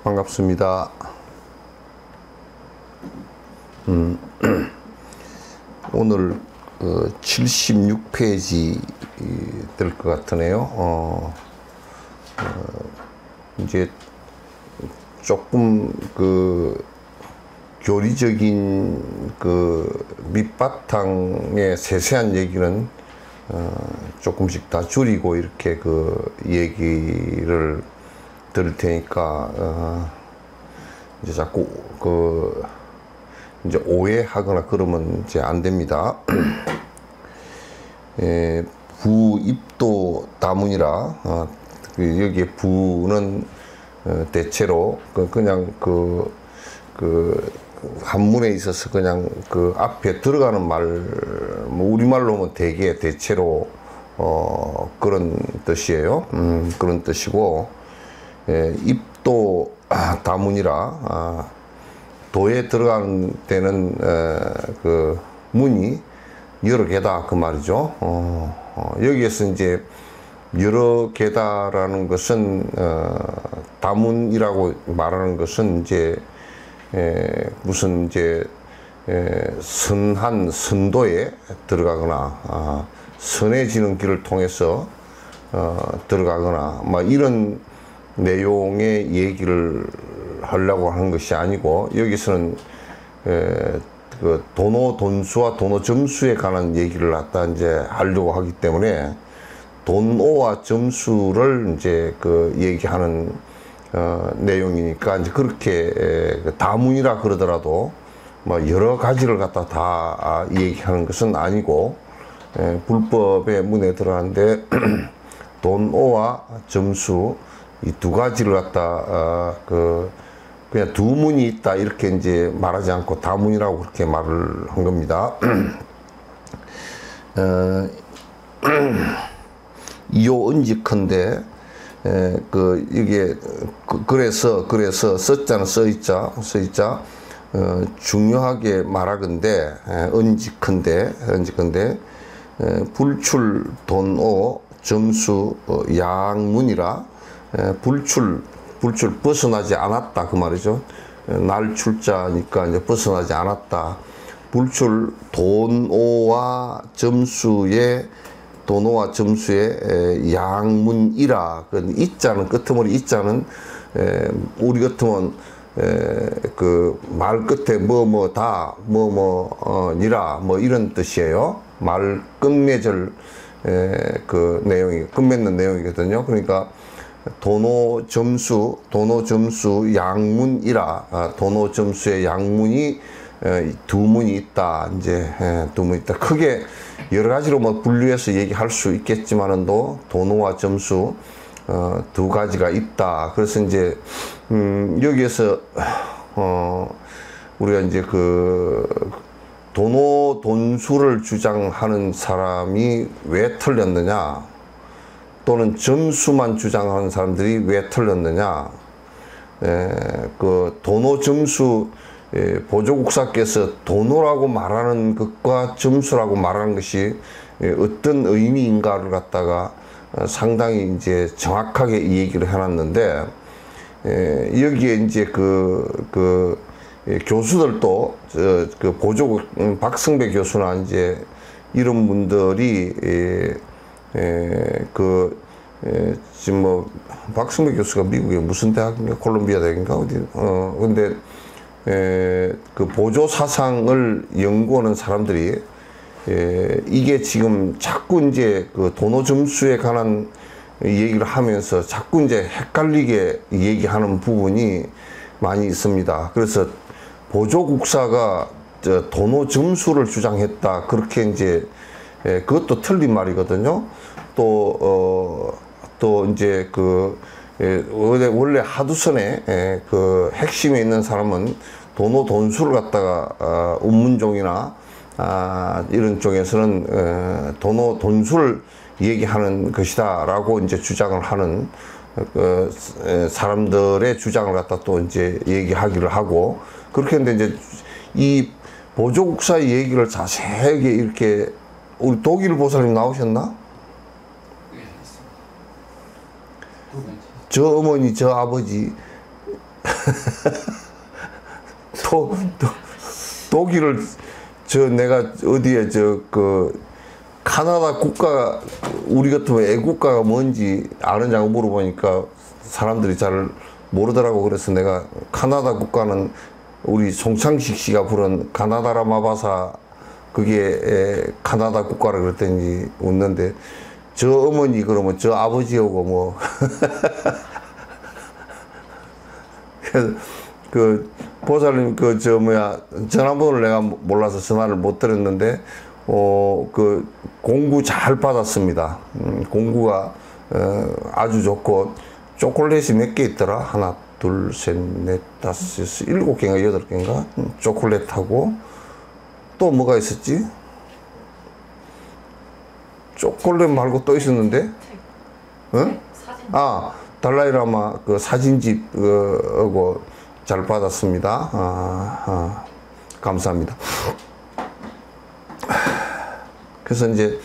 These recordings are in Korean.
반갑습니다. 오늘 76페이지 될 것 같으네요. 이제 조금 교리적인 밑바탕의 세세한 얘기는 조금씩 다 줄이고 이렇게 얘기를 들을 테니까 이제 자꾸 이제 오해하거나 그러면 이제 안 됩니다. 부입도 다문이라 여기에 부는 대체로 그냥 한문에 있어서 그냥 앞에 들어가는 말, 뭐 우리말로 하면 대체로 그런 뜻이에요. 그런 뜻이고, 입도 다문이라 도에 들어가는 데는 문이 여러 개다 그 말이죠. 여기에서 이제 여러 개다라는 것은 다문이라고 말하는 것은 이제 무슨 이제 선한 선도에 들어가거나 선해지는 길을 통해서 들어가거나 막 이런 내용의 얘기를 하려고 하는 것이 아니고, 여기서는 도노돈수와 도노점수에 관한 얘기를 갖다 이제 하려고 하기 때문에 돈오와 점수를 이제 얘기하는 내용이니까 이제 그렇게 다문이라 그러더라도 뭐 여러 가지를 갖다 다 얘기하는 것은 아니고, 불법의 문에 들어가는데 돈오와 점수 이 두 가지를 갖다 그냥 두 문이 있다 이렇게 이제 말하지 않고 다문이라고 그렇게 말을 한 겁니다. 이요 언직컨대 이게 그래서 써자는 써있자 중요하게 말하건대 언직컨대 불출 돈오 점수 양문이라 불출 벗어나지 않았다 그 말이죠. 날 출자니까 이제 벗어나지 않았다. 불출 돈오와 점수의 양문이라. 이자는 끄트머리 이자는 우리 같으면 말 끝에 뭐뭐다 니라 뭐 이런 뜻이에요. 말 끝맺을 내용이 끝맺는 내용이거든요. 그러니까 도노점수 양문이라. 도노점수의 양문이 두 문이 있다. 이제 두 문이 있다. 크게 여러 가지로 뭐 분류해서 얘기할 수 있겠지만은도 도노와 점수 두 가지가 있다. 그래서 이제 여기에서 우리가 이제 도노돈수를 주장하는 사람이 왜 틀렸느냐, 또는 점수만 주장하는 사람들이 왜 틀렸느냐. 도노점수 보조국사께서 도노라고 말하는 것과 점수라고 말하는 것이 어떤 의미인가를 갖다가 상당히 이제 정확하게 얘기를 해놨는데, 여기에 이제 교수들도 보조 박승배 교수나 이제 이런 분들이 지금 뭐 박승배 교수가 미국의 무슨 대학인가 콜롬비아 대학인가 어디 근데 보조 사상을 연구하는 사람들이 이게 지금 자꾸 이제 도노 점수에 관한 얘기를 하면서 자꾸 이제 헷갈리게 얘기하는 부분이 많이 있습니다. 그래서 보조국사가 도노 점수를 주장했다 그렇게 이제 그것도 틀린 말이거든요. 또 이제 원래 하두선에 핵심에 있는 사람은 도노돈수를 갖다가 운문종이나 이런 쪽에서는 도노돈수를 얘기하는 것이다 라고 이제 주장을 하는 사람들의 주장을 갖다 또 이제 얘기하기를 하고, 그렇게 했는데 이제 이 보조국사의 얘기를 자세하게 이렇게 우리 독일 보살님 나오셨나? 저 어머니, 저 아버지, 독일을 내가 어디에 카나다 국가, 우리 같으면 애국가가 뭔지 아느냐고 물어보니까 사람들이 잘 모르더라고. 그래서 내가 카나다 국가는 우리 송창식 씨가 부른 가나다라 마바사, 그게 카나다 국가라 그랬더니 웃는데, 저 어머니 그러면 저 아버지하고 뭐 보살님 전화번호를 내가 몰라서 전화를 못 드렸는데 공구 잘 받았습니다. 공구가 아주 좋고 초콜릿이 몇 개 있더라. 하나, 둘, 셋, 넷, 다섯, 여섯, 일곱 개인가 여덟 개인가 초콜릿하고 또 뭐가 있었지? 초콜릿 말고 또 있었는데? 응? 아, 달라이라마 그 사진집 하고 잘 받았습니다. 감사합니다. 그래서 이제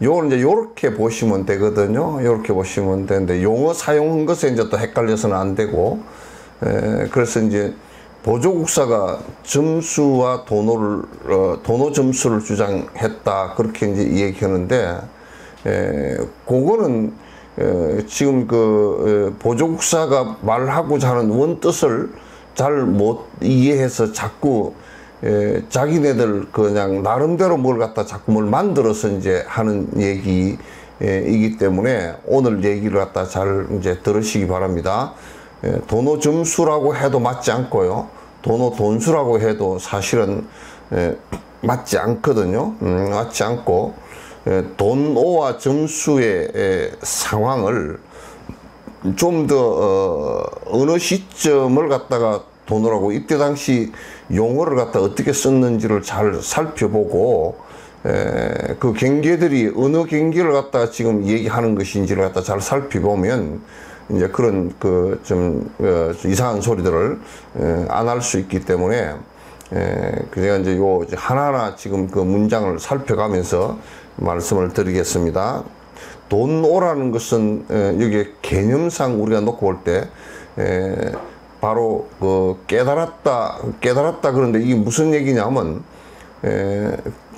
요걸 이제 요렇게 보시면 되거든요. 요렇게 보시면 되는데 용어 사용한 것에 이제 또 헷갈려서는 안 되고, 그래서 이제 보조국사가 점수와 도노 점수를 주장했다, 그렇게 이제 얘기하는데, 그거는 지금 보조국사가 말하고자 하는 원뜻을 잘 못 이해해서 자꾸 자기네들 그냥 나름대로 뭘 갖다 자꾸 뭘 만들어서 이제 하는 얘기이기 때문에 오늘 얘기를 갖다 잘 이제 들으시기 바랍니다. 도노 점수라고 해도 맞지 않고요. 도노 돈수라고 해도 사실은 맞지 않거든요. 맞지 않고, 돈오와 점수의 상황을 좀 더 어느 시점을 갖다가 돈오라고, 이때 당시 용어를 갖다 어떻게 썼는지를 잘 살펴보고, 그 경계들이 어느 경계를 갖다가 지금 얘기하는 것인지를 갖다 잘 살펴보면 이제 그런 좀 이상한 소리들을 안 할 수 있기 때문에, 제가 이제 하나하나 지금 그 문장을 살펴가면서 말씀을 드리겠습니다. 돈오라는 것은 여기 개념상 우리가 놓고 볼 때 바로 깨달았다 그런데 이게 무슨 얘기냐면,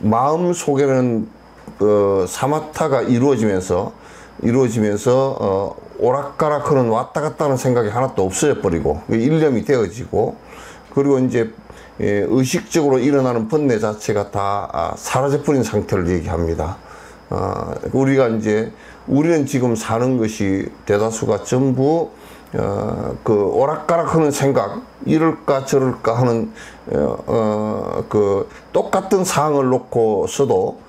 마음 속에는 사마타가 이루어지면서 오락가락하는 왔다 갔다 하는 생각이 하나도 없어져 버리고 일념이 되어지고, 그리고 이제 의식적으로 일어나는 번뇌 자체가 다 사라져 버린 상태를 얘기합니다. 우리는 지금 사는 것이 대다수가 전부 오락가락 하는 생각, 이럴까 저럴까 하는 똑같은 사항을 놓고서도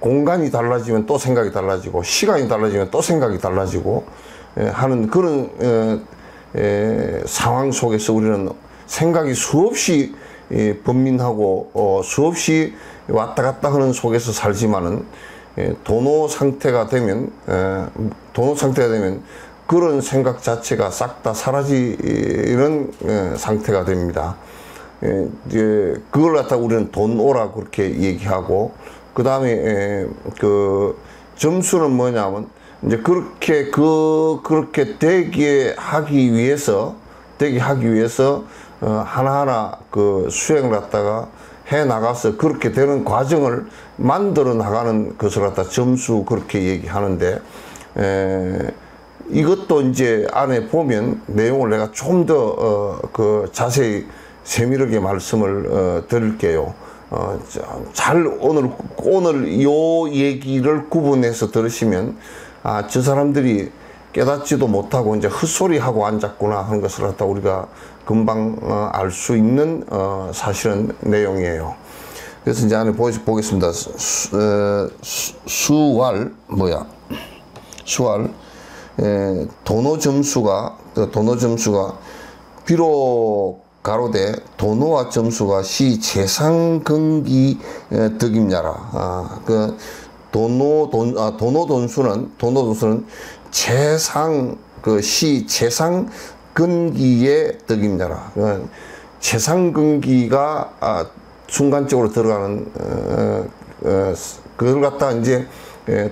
공간이 달라지면 또 생각이 달라지고, 시간이 달라지면 또 생각이 달라지고 하는 그런 상황 속에서 우리는 생각이 수없이 번민하고 수없이 왔다 갔다 하는 속에서 살지만은, 도노 상태가 되면 그런 생각 자체가 싹 다 사라지는 상태가 됩니다. 이제 그걸 갖다 우리는 돈오라 그렇게 얘기하고, 그 다음에 점수는 뭐냐면, 이제 그렇게 되게 하기 위해서 하나하나 수행을 갖다가 해 나가서 그렇게 되는 과정을 만들어 나가는 것을 갖다 점수 그렇게 얘기하는데, 이것도 이제 안에 보면 내용을 내가 좀 더 자세히 세밀하게 말씀을 드릴게요. 오늘 요 얘기를 구분해서 들으시면, 저 사람들이 깨닫지도 못하고 이제 헛소리하고 앉았구나 하는 것을 갖다 우리가 금방 알 수 있는 사실은 내용이에요. 그래서 이제 안에 보겠습니다. 수왈 도노 점수가 비록 가로되 도노와 점수가 시 재상근기 덕임냐라. 도노 돈수는 시 재상근기의 덕임냐라. 재상근기가 순간적으로 들어가는 그걸 갖다 이제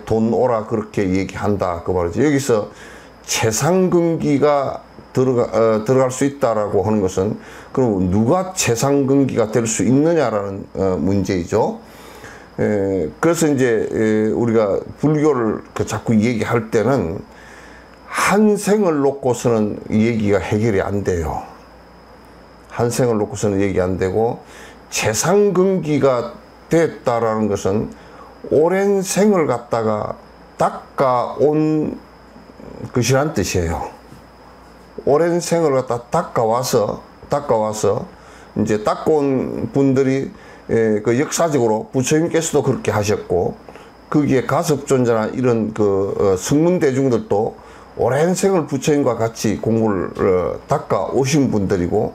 돈오라 그렇게 얘기한다 그 말이죠. 여기서 재상근기가 들어갈 수 있다라고 하는 것은 그럼 누가 최상근기가 될 수 있느냐라는 문제이죠. 그래서 이제 우리가 불교를 자꾸 얘기할 때는 한 생을 놓고서는 얘기가 해결이 안 돼요. 한 생을 놓고서는 얘기 안 되고 최상근기가 됐다라는 것은 오랜 생을 갖다가 닦아온 것이란 뜻이에요. 오랜 생을 갖다 닦아와서 이제 닦아온 분들이 그 역사적으로 부처님께서도 그렇게 하셨고 거기에 가섭존자나 이런 그 성문대중들도 오랜 생을 부처님과 같이 공부를 닦아 오신 분들이고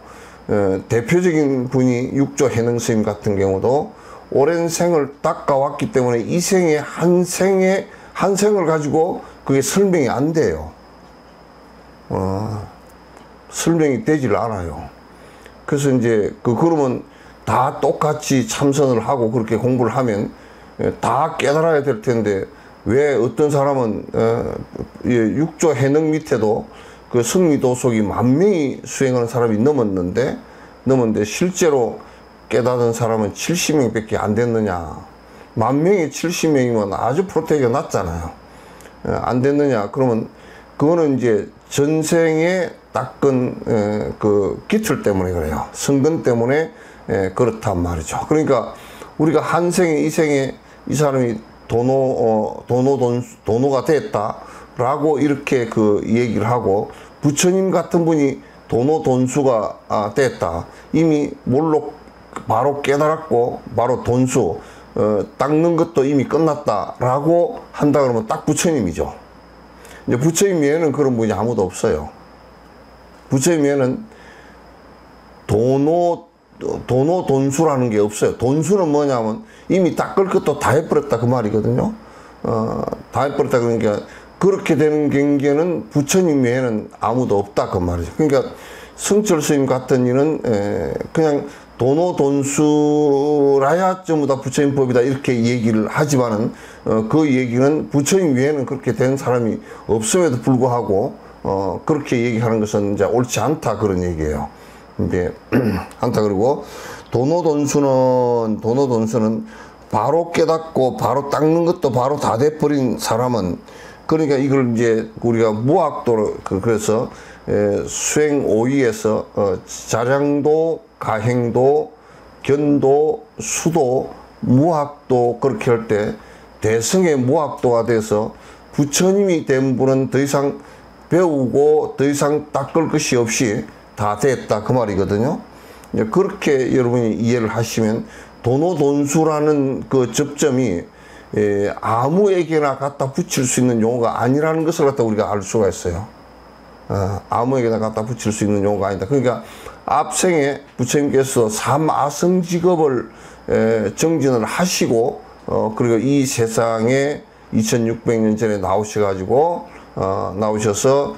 대표적인 분이 육조 해능 스님 같은 경우도 오랜 생을 닦아왔기 때문에 이 생에 한 생을 가지고 그게 설명이 안 돼요. 설명이 되질 않아요. 그래서 이제 그러면 다 똑같이 참선을 하고 그렇게 공부를 하면 다 깨달아야 될 텐데 왜 어떤 사람은 육조 해능 밑에도 그 성미도속이 10,000명이 수행하는 사람이 넘었는데 실제로 깨닫은 사람은 70명밖에 안 됐느냐. 10,000명이 70명이면 아주 프로테이가 낮잖아요. 안 됐느냐. 그러면 그거는 이제 전생에 닦은 그 기틀 때문에 그래요. 성근 때문에 그렇단 말이죠. 그러니까 우리가 한 생에 이 생에 이 사람이 도노가 됐다라고 이렇게 그 얘기를 하고 부처님 같은 분이 도노돈수가 됐다. 이미 뭘로 바로 깨달았고 바로 돈수 닦는 것도 이미 끝났다라고 한다 그러면 딱 부처님이죠. 이제 부처님 외에는 그런 분이 아무도 없어요. 부처님 외에는 도노돈수라는 게 없어요. 돈수는 뭐냐면 이미 닦을 것도 다 해버렸다 그 말이거든요. 다 해버렸다 그러니까 그렇게 되는 경계는 부처님 외에는 아무도 없다 그 말이죠. 그러니까 성철 스님 같은 이는 그냥 도노돈수라야 전부 다 부처님 법이다 이렇게 얘기를 하지만은 그 얘기는 부처님 외에는 그렇게 된 사람이 없음에도 불구하고 그렇게 얘기하는 것은 이제 옳지 않다 그런 얘기예요. 이제 않다. 그리고 도노돈수는 바로 깨닫고 바로 닦는 것도 바로 다 돼버린 사람은 그러니까 이걸 이제 우리가 무학도로 그래서 수행 5위에서 자량도, 가행도, 견도, 수도, 무학도 그렇게 할 때 대승의 무학도가 돼서 부처님이 된 분은 더 이상 배우고 더 이상 닦을 것이 없이 다 됐다 그 말이거든요. 그렇게 여러분이 이해를 하시면 도노돈수라는 그 접점이 아무에게나 갖다 붙일 수 있는 용어가 아니라는 것을 갖다 우리가 알 수가 있어요. 아무에게나 갖다 붙일 수 있는 용어가 아니다. 그러니까 앞생에 부처님께서 삼아성직업을 정진을 하시고 그리고 이 세상에 2600년 전에 나오셔서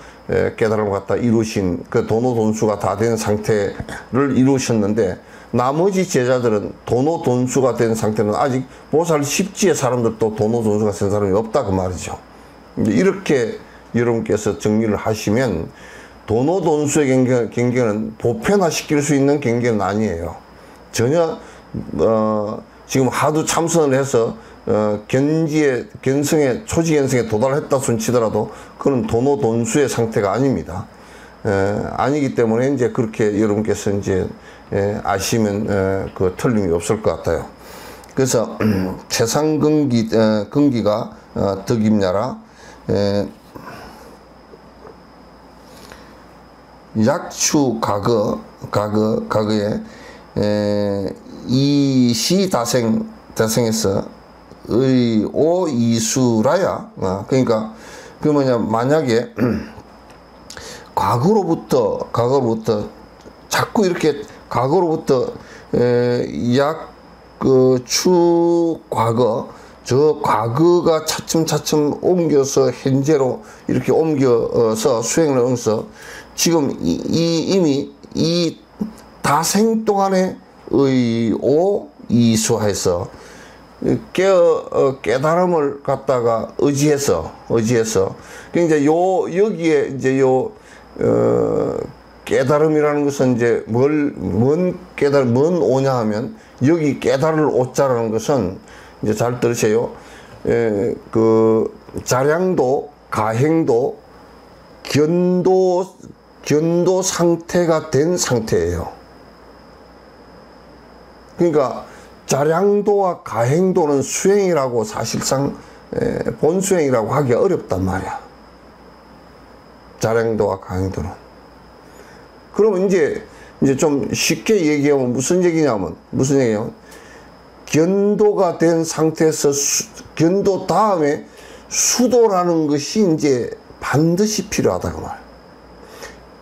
깨달음을 갖다 이루신 그 도노돈수가 다 된 상태를 이루셨는데 나머지 제자들은 도노돈수가 된 상태는 아직 보살 십지의 사람들도 도노돈수가 된 사람이 없다 그 말이죠. 이렇게 여러분께서 정리를 하시면 도노돈수의 경계는 보편화시킬 수 있는 경계는 아니에요. 전혀 지금 하도 참선을 해서 견성에 초지견성에 도달했다 손치더라도 그건 도노돈수의 상태가 아닙니다. 아니기 때문에 이제 그렇게 여러분께서 이제 아시면 그 틀림이 없을 것 같아요. 그래서 최상근기가 덕임냐라 약추 과거에 다생에서 의오 이수라야. 그러니까 그 뭐냐 만약에 과거로부터 자꾸 이렇게 과거로부터 추 과거 저 과거가 차츰 옮겨서 현재로 이렇게 옮겨서 수행을 하면서 지금 이미 이 다생 동안에 의오 이수해서 깨달음을 갖다가 의지해서 그러니까 여기에 이제 깨달음이라는 것은 이제 뭔 오냐 하면, 여기 깨달을 오자라는 것은 이제 잘 들으세요. 그 자량도, 가행도, 견도 상태가 된 상태예요. 그러니까 자량도와 가행도는 수행이라고 사실상 본수행이라고 하기가 어렵단 말이야. 자량도와 가행도는. 그러면 이제 좀 쉽게 얘기하면 무슨 얘기냐면 견도가 된 상태에서 견도 다음에 수도라는 것이 이제 반드시 필요하다 그 말.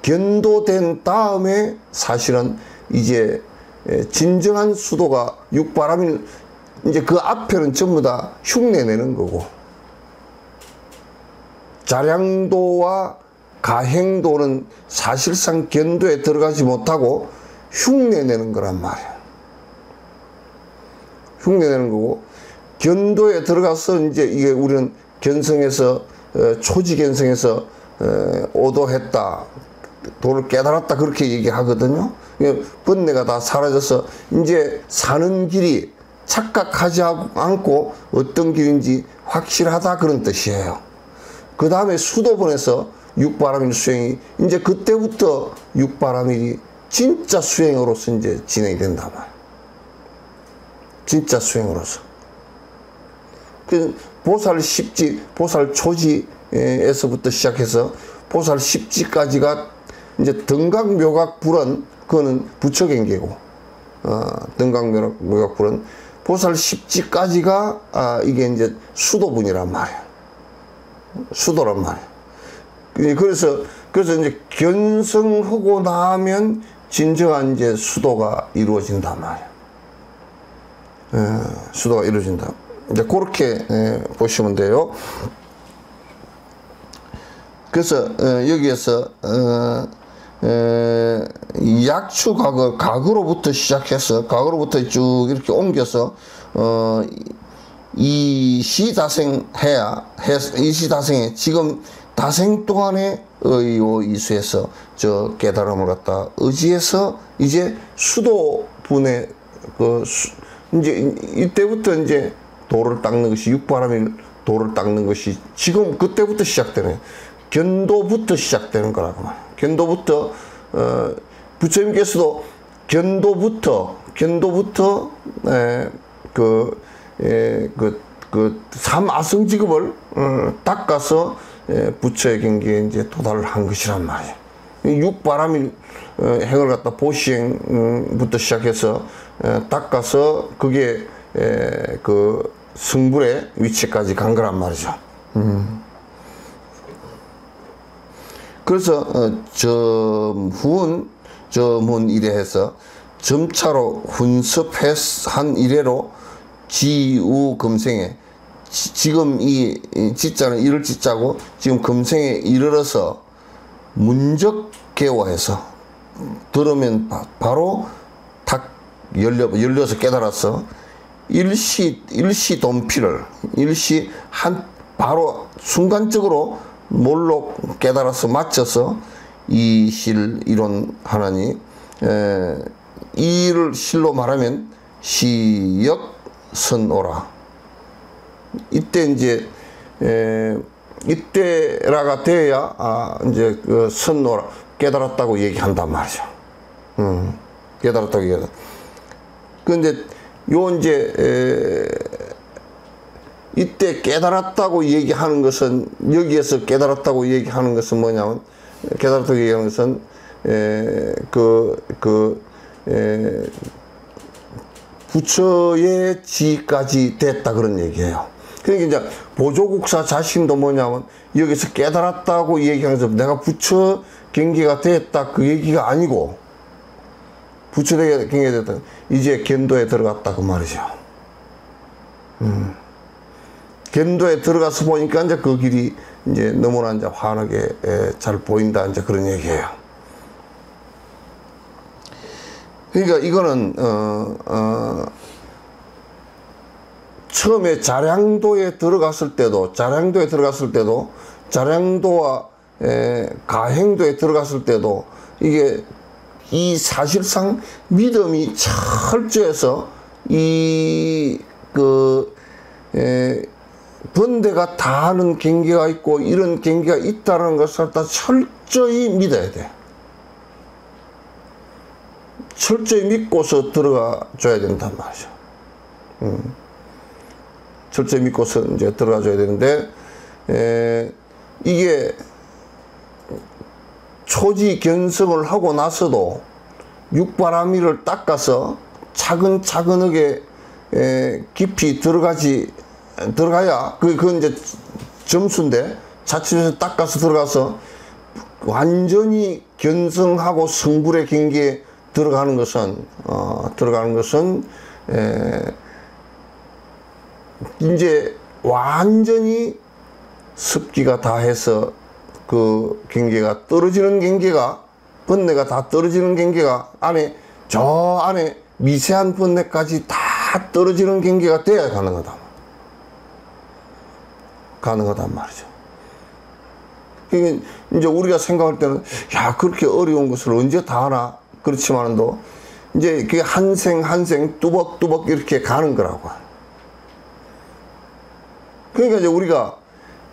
견도된 다음에 사실은 이제 진정한 수도가 육바람이 이제 그 앞에는 전부 다 흉내내는 거고, 자량도와 가행도는 사실상 견도에 들어가지 못하고 흉내내는 거란 말이야. 흉내내는 거고, 견도에 들어가서 이제 이게 우리는 견성에서 초지견성에서 오도했다, 도를 깨달았다, 그렇게 얘기하거든요. 번뇌가 다 사라져서 이제 사는 길이 착각하지 않고 어떤 길인지 확실하다, 그런 뜻이에요. 그 다음에 수도본에서 육바람일 수행이 이제 그때부터 육바람일이 진짜 수행으로서 이제 진행이 된단 말이에요. 진짜 수행으로서. 그 보살 10지, 보살 초지에서부터 시작해서 보살 10지까지가 이제 등각묘각불은 그거는 부처경계고, 등각묘각불은 보살 10지까지가 이게 이제 수도분이란 말이에요. 수도란 말이에요. 그래서 이제 견성하고 나면 진정한 이제 수도가 이루어진단 말이에요. 수도가 이루어진다. 이제 그렇게 보시면 돼요. 그래서 여기에서 약추각을 각으로부터 시작해서 각으로부터 쭉 이렇게 옮겨서 이시다생해 지금 다생 동안의 의요 이수에서 저 깨달음을 갖다 의지해서 이제 수도분의 이제 이때부터 이제 도를 닦는 것이 육바람일 도를 닦는 것이 지금 그때부터 시작되는, 견도부터 시작되는 거라고 말이에요. 견도부터 부처님께서도 견도부터 그 삼아성지급을 닦아서 부처의 경계에 이제 도달을 한 것이란 말이에요. 육바람일 행을 갖다 보시행부터 시작해서 닦아서 그게 그 성불의 위치까지 간 거란 말이죠. 그래서 점훈 이래 해서 점차로 훈습한 이래로 지우 금생에, 지금 이 지자는 이를 지자고 지금 금생에 이르러서 문적 개화해서 들으면 바로 탁 열려서 깨달아서 일시 돈피를 바로 순간적으로 뭘로 깨달아서 맞춰서 이실 이론 하나니, 이를 실로 말하면 시역 선오라. 이때 이제 이때라가 돼야 이제 그 선오라 깨달았다고 얘기한단 말이죠. 깨달았다고 얘기한다. 근데 요 이제 이때 깨달았다고 얘기하는 것은, 여기에서 깨달았다고 얘기하는 것은 뭐냐면, 깨달았다고 얘기하는 것은 부처의 지까지 됐다, 그런 얘기예요. 그러니까 이제 보조국사 자신도 뭐냐면 여기서 깨달았다고 얘기하면서 내가 부처 경계가 됐다, 그 얘기가 아니고, 부처 경계가 됐다, 이제 견도에 들어갔다, 그 말이죠. 견도에 들어가서 보니까 이제 그 길이 이제 너무나 이제 환하게 잘 보인다, 이제 그런 얘기예요. 그러니까 이거는 처음에 자량도에 들어갔을 때도 자량도와 가행도에 들어갔을 때도 이게 이 사실상 믿음이 철저해서 번대가 다 하는 경계가 있고 이런 경계가 있다는 것을 다 철저히 믿어야 돼. 철저히 믿고서 들어가 줘야 된단 말이죠. 철저히 믿고서 이제 들어가 줘야 되는데, 이게 초지 견성을 하고 나서도 육바라밀을 닦아서 차근차근하게 깊이 들어가야 그건 이제 점수인데, 자칫해서 닦아서 들어가서 완전히 견성하고 성불의 경계에 들어가는 것은 이제 완전히 습기가 다 해서 그 경계가 떨어지는 경계가, 번뇌가 다 떨어지는 경계가 저 안에 미세한 번뇌까지 다 떨어지는 경계가 돼야 가능하단 말이죠. 그러니까 이제 우리가 생각할 때는 야, 그렇게 어려운 것을 언제 다 하나? 그렇지만도 이제 그게 한 생 한 생 뚜벅뚜벅 이렇게 가는 거라고. 그러니까 이제 우리가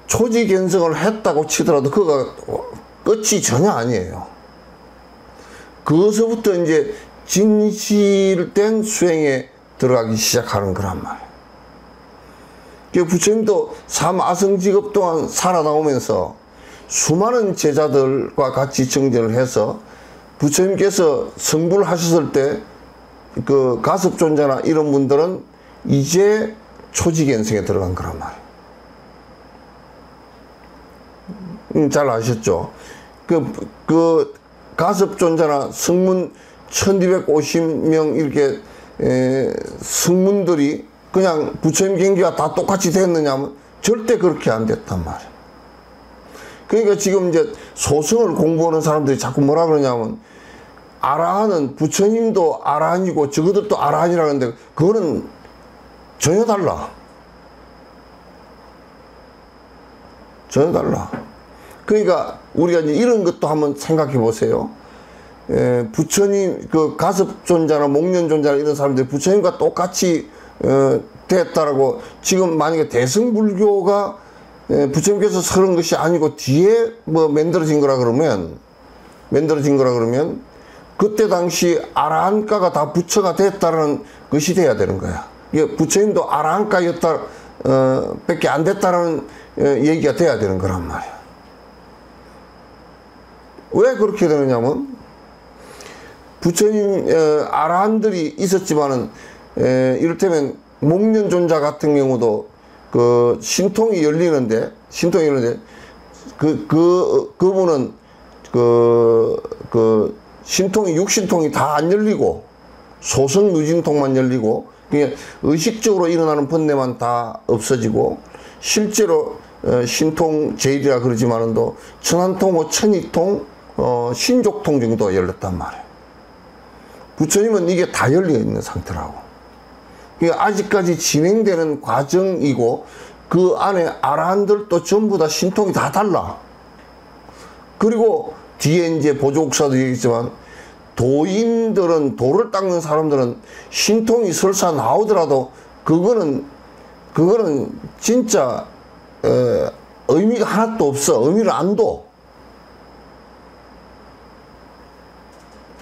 초지 견성을 했다고 치더라도 그거가 끝이 전혀 아니에요. 그것부터 이제 진실된 수행에 들어가기 시작하는 거란 말이에요. 부처님도 삼아성직업 동안 살아나오면서 수많은 제자들과 같이 정전을 해서 부처님께서 성불하셨을 때 그 가섭존자나 이런 분들은 이제 초지견성에 들어간 거란 말이에요. 잘 아셨죠? 그 가섭존자나 성문 1250명 이렇게 성문들이 그냥 부처님 경기가 다 똑같이 됐느냐 하면 절대 그렇게 안 됐단 말이에요. 그러니까 지금 이제 소승을 공부하는 사람들이 자꾸 뭐라 그러냐면, 아라한은 부처님도 아라한이고 저거들도 아라한이라는데 그거는 전혀 달라. 전혀 달라. 그러니까 우리가 이제 이런 것도 한번 생각해 보세요. 부처님, 그 가섭존자나 목련존자나 이런 사람들이 부처님과 똑같이 됐다라고, 지금 만약에 대승불교가 부처님께서 설은 것이 아니고 뒤에 뭐 만들어진 거라 그러면 그때 당시 아라한가가 다 부처가 됐다는 것이 돼야 되는 거야. 이게 부처님도 아라한가였다 밖에 안 됐다는 얘기가 돼야 되는 거란 말이야. 왜 그렇게 되느냐면, 부처님 아라한들이 있었지만은 이를테면 목련존자 같은 경우도 그 신통이 열리는데 그분은 그 신통이 육신통이 다 안 열리고 소성 누진통만 열리고, 그냥 의식적으로 일어나는 번뇌만 다 없어지고, 실제로 신통 제일이라 그러지만은도 천한통, 뭐 천이통, 신족통 정도 열렸단 말이에요. 부처님은 이게 다 열려 있는 상태라고. 그러니까 아직까지 진행되는 과정이고, 그 안에 아라한들도 전부 다 신통이 다 달라. 그리고 뒤에 이제 보조국사도 얘기했지만, 도인들은, 도를 닦는 사람들은 신통이 설사 나오더라도 그거는 진짜 의미가 하나도 없어. 의미를 안 둬.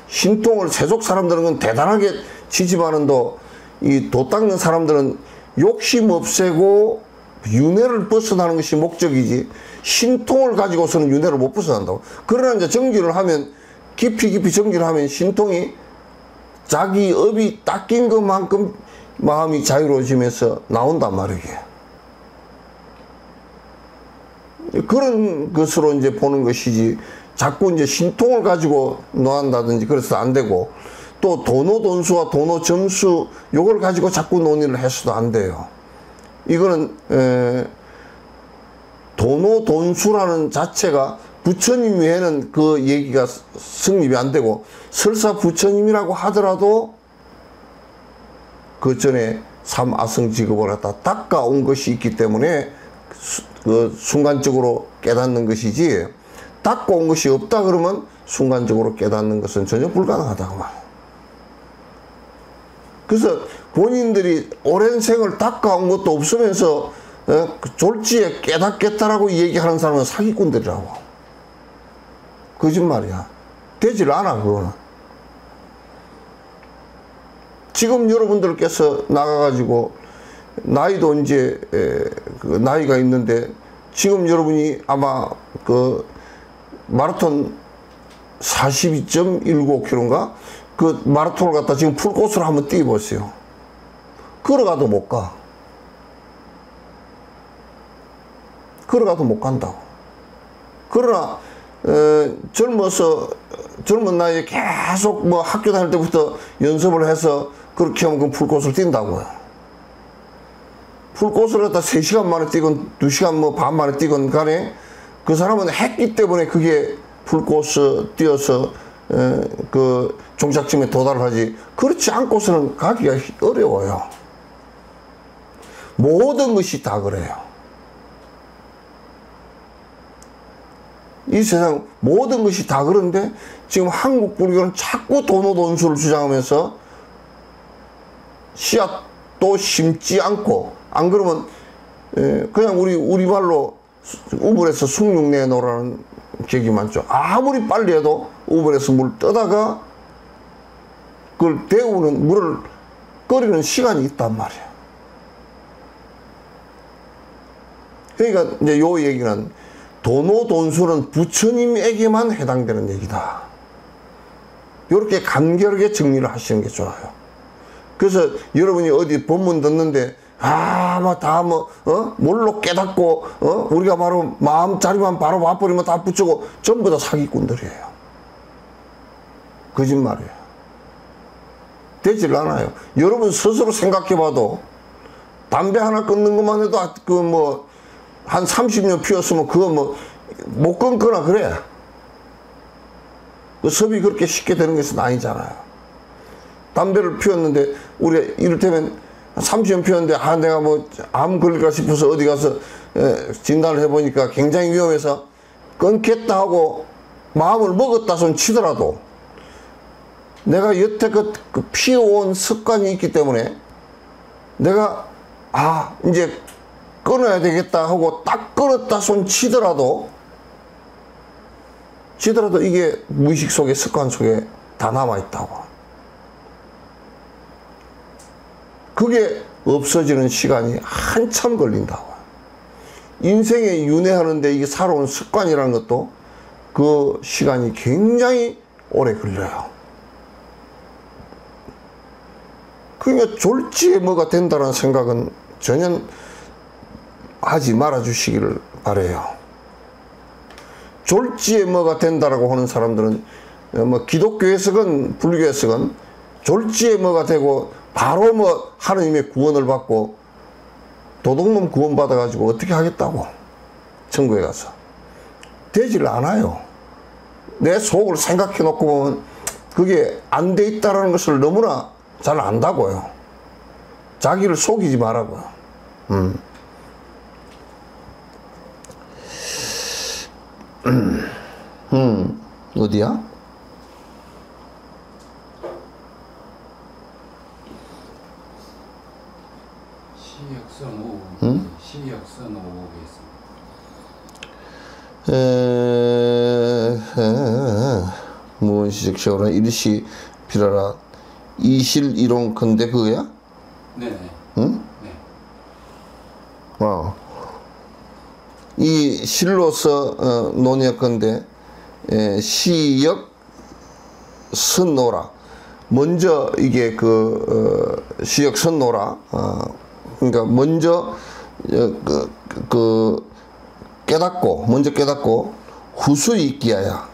신통을 세속 사람들은 건 대단하게 지지하는도, 이 도 닦는 사람들은 욕심 없애고 윤회를 벗어나는 것이 목적이지, 신통을 가지고서는 윤회를 못 벗어난다고. 그러나 이제 정기를 하면, 깊이 정기를 하면 신통이 자기 업이 닦인 것만큼 마음이 자유로워지면서 나온단 말이에요. 그런 것으로 이제 보는 것이지, 자꾸 이제 신통을 가지고 논한다든지 그래서 안 되고, 또 도노돈수와 도노점수 요걸 가지고 자꾸 논의를 해서도 안 돼요. 이거는 도노돈수라는 자체가 부처님 외에는 그 얘기가 성립이 안 되고, 설사 부처님이라고 하더라도 그 전에 삼아성직업을 갖다 닦아온 것이 있기 때문에 그 순간적으로 깨닫는 것이지, 닦고 온 것이 없다 그러면 순간적으로 깨닫는 것은 전혀 불가능하다고 말해요. 그래서 본인들이 오랜 생을 닦아온 것도 없으면서 졸지에 깨닫겠다라고 얘기하는 사람은 사기꾼들이라고. 거짓말이야. 되질 않아 그거는. 지금 여러분들께서 나가가지고 나이도 이제 그 나이가 있는데 지금 여러분이 아마 그 마라톤 42.195km인가 그 마라톤을 갖다 지금 풀코스로 한번 뛰어보세요. 걸어가도 못 가. 걸어가도 못 간다고. 그러나 젊은 나이에 계속 뭐 학교 다닐 때부터 연습을 해서 그렇게 하면 그 풀코스를 뛴다고요. 풀코스를 갖다 3시간 만에 뛰건 2시간 뭐 반 만에 뛰건 간에 그 사람은 했기 때문에 그게 풀코스 뛰어서 그 종착점에 도달을 하지, 그렇지 않고서는 가기가 어려워요. 모든 것이 다 그래요. 이 세상 모든 것이 다 그런데 지금 한국 불교는 자꾸 도노돈수를 주장하면서 씨앗도 심지 않고, 안 그러면 그냥 우리말로 우물에서 숭늉 내놓으라는 격이 많죠. 아무리 빨리 해도 우물에서 물 떠다가 그걸 데우는 물을 끓이는 시간이 있단 말이에요. 그러니까 이제 요 얘기는 도노돈수는 부처님에게만 해당되는 얘기다. 이렇게 간결하게 정리를 하시는 게 좋아요. 그래서 여러분이 어디 본문 듣는데 뭘로 깨닫고 우리가 바로 마음자리만 바로 와버리면 다 붙이고 전부 다 사기꾼들이에요. 거짓말이에요. 되질 않아요. 여러분 스스로 생각해봐도 담배 하나 끊는 것만 해도 한 30년 피웠으면 그거 못 끊거나 그래. 그 섭이 그렇게 쉽게 되는 것은 아니잖아요. 담배를 피웠는데 우리가 이를테면 30년 피웠는데 내가 암 걸릴까 싶어서 어디 가서 진단을 해보니까 굉장히 위험해서 끊겠다 하고 마음을 먹었다 손 치더라도 내가 여태껏 피워온 습관이 있기 때문에 내가 이제 끊어야 되겠다 하고 딱 끊었다 손 치더라도 이게 무의식 속에, 습관 속에 다 남아있다고. 그게 없어지는 시간이 한참 걸린다고. 인생에 윤회하는데 이게 살아온 습관이라는 것도 그 시간이 굉장히 오래 걸려요. 그러니까 졸지에 뭐가 된다는 생각은 전혀 하지 말아 주시기를 바라요. 졸지에 뭐가 된다라고 하는 사람들은 기독교에서건 불교에서건 졸지에 뭐가 되고 바로 하느님의 구원을 받고 도둑놈 구원 받아가지고 어떻게 하겠다고 천국에 가서 되질 않아요. 내 속을 생각해 놓고 보면 그게 안 돼 있다라는 것을 너무나 잘 안다고요. 자기를 속이지 말라고요. 어디야? 시역선 5. 시역선 5겠습니다. 무언시적시오라 일시 비라라 이실 이론컨대 그거야? 네네. 응? 네. 이 실로서 논의건데 시역 선노라. 먼저 이게 시역 선노라. 그러니까 먼저 먼저 깨닫고 후수이 끼야야.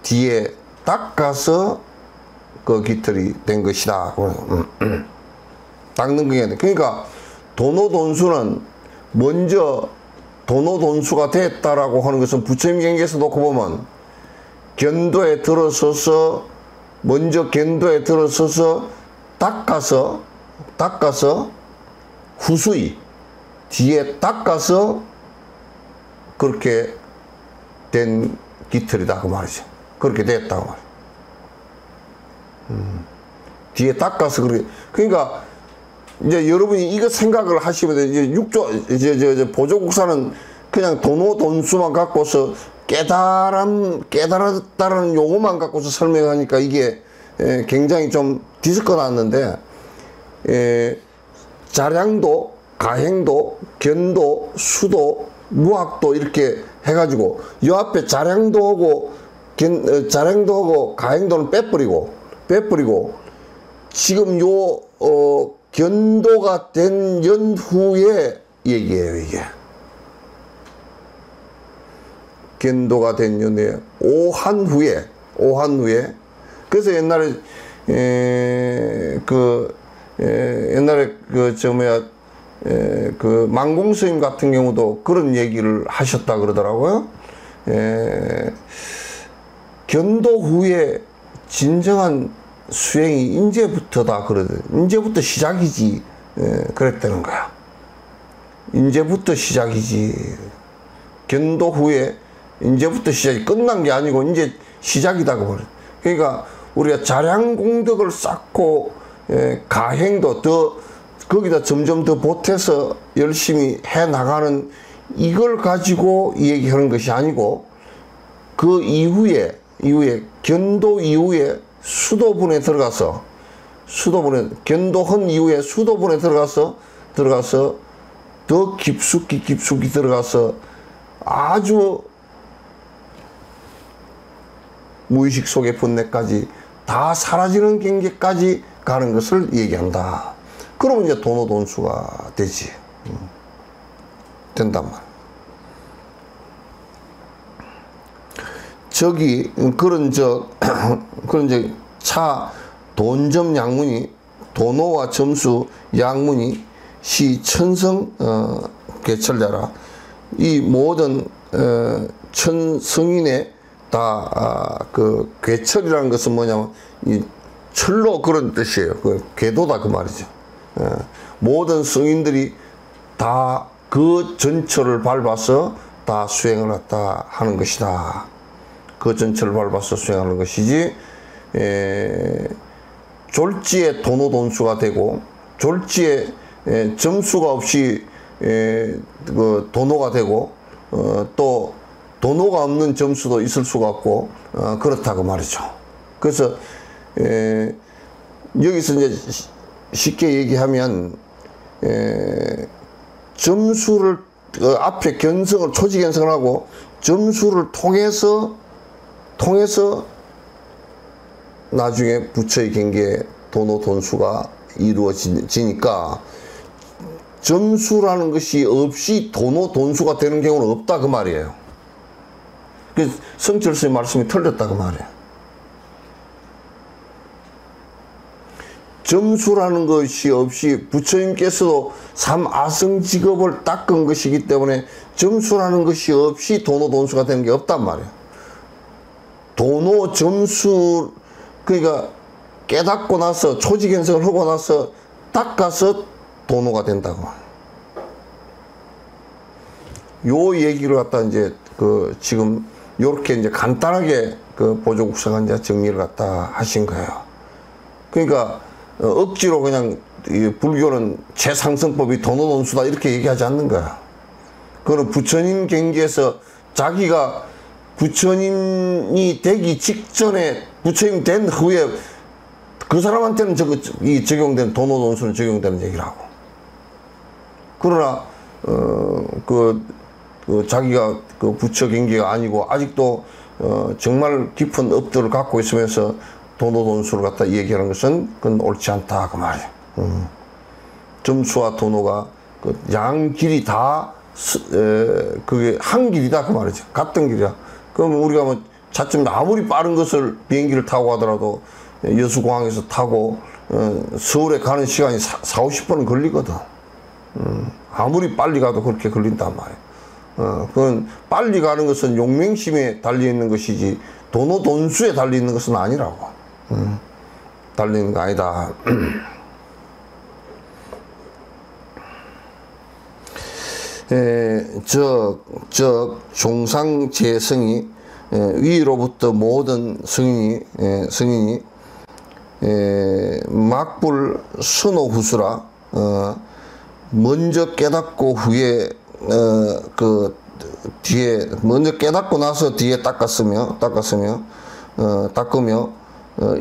뒤에 닦아서 그 깃털이 된 것이다. 닦는 게 그러니까 도노돈수는 먼저 도노돈수가 됐다라고 하는 것은 부처님 경계에서 놓고 보면 견도에 들어서서 먼저 견도에 들어서서 닦아서 후수이 뒤에 닦아서 그렇게 된 깃털이다 그 말이죠. 그렇게 됐다고 말이죠. 뒤에 닦아서 그렇게. 그러니까 이제 여러분이 이거 생각을 하시면 돼요. 이제 보조국사는 그냥 돈수만 갖고서 깨달았다는 용어만 갖고서 설명하니까 이게 굉장히 좀 뒤섞어 놨는데, 자량도, 가행도, 견도, 수도, 무학도 이렇게 해가지고 요 앞에 자량도 하고 가행도는 빼버리고 지금 요 견도가 된 연후에 얘기예요. 이게 견도가 된 연후에 오한 후에 그래서 옛날에 그 망공 스님 같은 경우도 그런 얘기를 하셨다 그러더라고요. 견도 후에 진정한 수행이 인제부터다 그러더라고요. 인제부터 시작이지. 그랬다는 거야. 인제부터 시작이지. 견도 후에 인제부터 시작이 끝난 게 아니고 이제 시작이다 그래. 그러니까 우리가 자량 공덕을 쌓고 가행도 더 거기다 점점 더 보태서 열심히 해 나가는 이걸 가지고 얘기하는 것이 아니고 그 이후에 견도 이후에 수도분에 들어가서 견도한 이후에 수도분에 들어가서 더 깊숙이 들어가서 아주 무의식 속의 본내까지 다 사라지는 경계까지 가는 것을 얘기한다. 그러면 이제 도노돈수가 되지. 된단 말이야. 저기 그런 차 돈점 양문이 도노와 점수 양문이 시 천성 개철자라. 이 모든 천성인의 다 그 괴철이라는 것은 뭐냐면 이 철로 그런 뜻이에요. 그 궤도다 그 말이죠. 모든 성인들이 다 그 전철을 밟아서 다 수행을 했다 하는 것이다. 그 전철을 밟아서 수행하는 것이지, 졸지에 도노돈수가 되고 졸지에 점수가 없이 그 도노가 되고 또 도노가 없는 점수도 있을 수가 없고 그렇다고 말이죠. 그래서 여기서 이제 쉽게 얘기하면 점수를 앞에 견성을 초지견성을 하고 점수를 통해서 나중에 부처의 경계에 도노돈수가 이루어지니까 점수라는 것이 없이 도노돈수가 되는 경우는 없다 그 말이에요. 그래서 성철스의 말씀이 틀렸다 그 말이에요. 점수라는 것이 없이 부처님께서도 삼아성직업을 닦은 것이기 때문에 점수라는 것이 없이 도노돈수가 되는 게 없단 말이에요. 도노 점수, 그러니까 깨닫고 나서 초지견성을 하고 나서 닦아서 도노가 된다고. 요 얘기를 갖다 이제 지금 요렇게 이제 간단하게 보조국사가 이제 정리를 갖다 하신 거예요. 그러니까 억지로 그냥 불교는 최상승법이 도노돈수다 이렇게 얘기하지 않는 거야. 그거는 부처님 경계에서 자기가 부처님이 되기 직전에 부처님 된 후에 그 사람한테는 이 적용되는 도노돈수는 적용되는 얘기라고. 그러나 자기가 그 부처 경계가 아니고 아직도 정말 깊은 업들을 갖고 있으면서 도노돈수를 갖다 얘기하는 것은 그건 옳지 않다 그 말이에요. 점수와 도노가 그 양 길이 다 그게 한 길이다 그 말이죠. 같은 길이야. 그럼 우리가 뭐 차츰 아무리 빠른 것을 비행기를 타고 가더라도 여수공항에서 타고 서울에 가는 시간이 40-50분은 걸리거든. 아무리 빨리 가도 그렇게 걸린단 말이에요. 그건 빨리 가는 것은 용맹심에 달려있는 것이지 도노돈수에 달려있는 것은 아니라고. 달리는 거 아니다. 종상재성이 위로부터 모든 성인이 막불 순호후수라 먼저 깨닫고 후에 그 뒤에 먼저 깨닫고 나서 뒤에 닦으며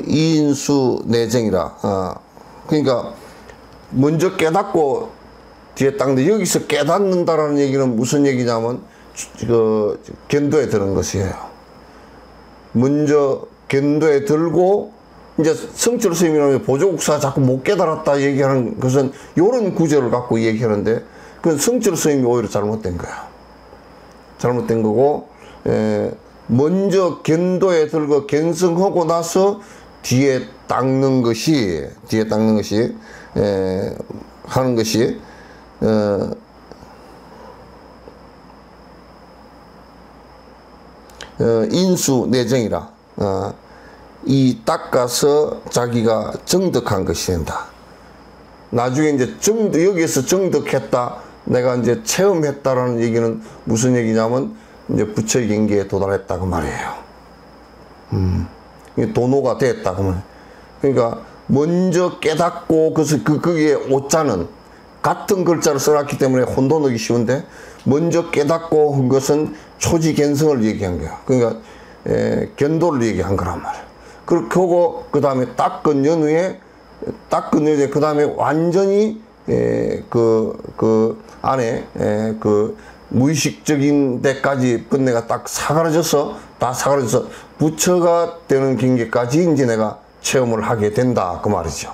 이인수 내정이라. 그러니까 먼저 깨닫고 뒤에 닦는데, 여기서 깨닫는다라는 얘기는 무슨 얘기냐면 그 견도에 드는 것이에요. 먼저 견도에 들고 이제 성철 스님이라면 보조국사 자꾸 못 깨달았다 얘기하는 것은 이런 구절을 갖고 얘기하는데, 그건 성철 스님이 오히려 잘못된 거야. 잘못된 거고, 먼저 견도에 들고 견성하고 나서 뒤에 닦는 것이 하는 것이 인수 내정이라. 이 닦아서 자기가 정득한 것이 된다. 나중에 이제 여기에서 정득했다, 내가 이제 체험했다라는 얘기는 무슨 얘기냐면 이제 부처의 경계에 도달했다 그 말이에요. 도노가 됐다 그 말. 그러니까 먼저 깨닫고, 그래서 거기에 오자는 같은 글자를 써놨기 때문에 혼돈하기 쉬운데, 먼저 깨닫고 한 것은 초지견성을 얘기한 거야. 그러니까 견도를 얘기한 거란 말이야. 그렇게 하고 그 다음에 닦은 연후에 그 다음에 완전히 그 안에 그 무의식적인 데까지 끝내가 딱 사그라져서 부처가 되는 경계까지 이제 내가 체험을 하게 된다 그 말이죠.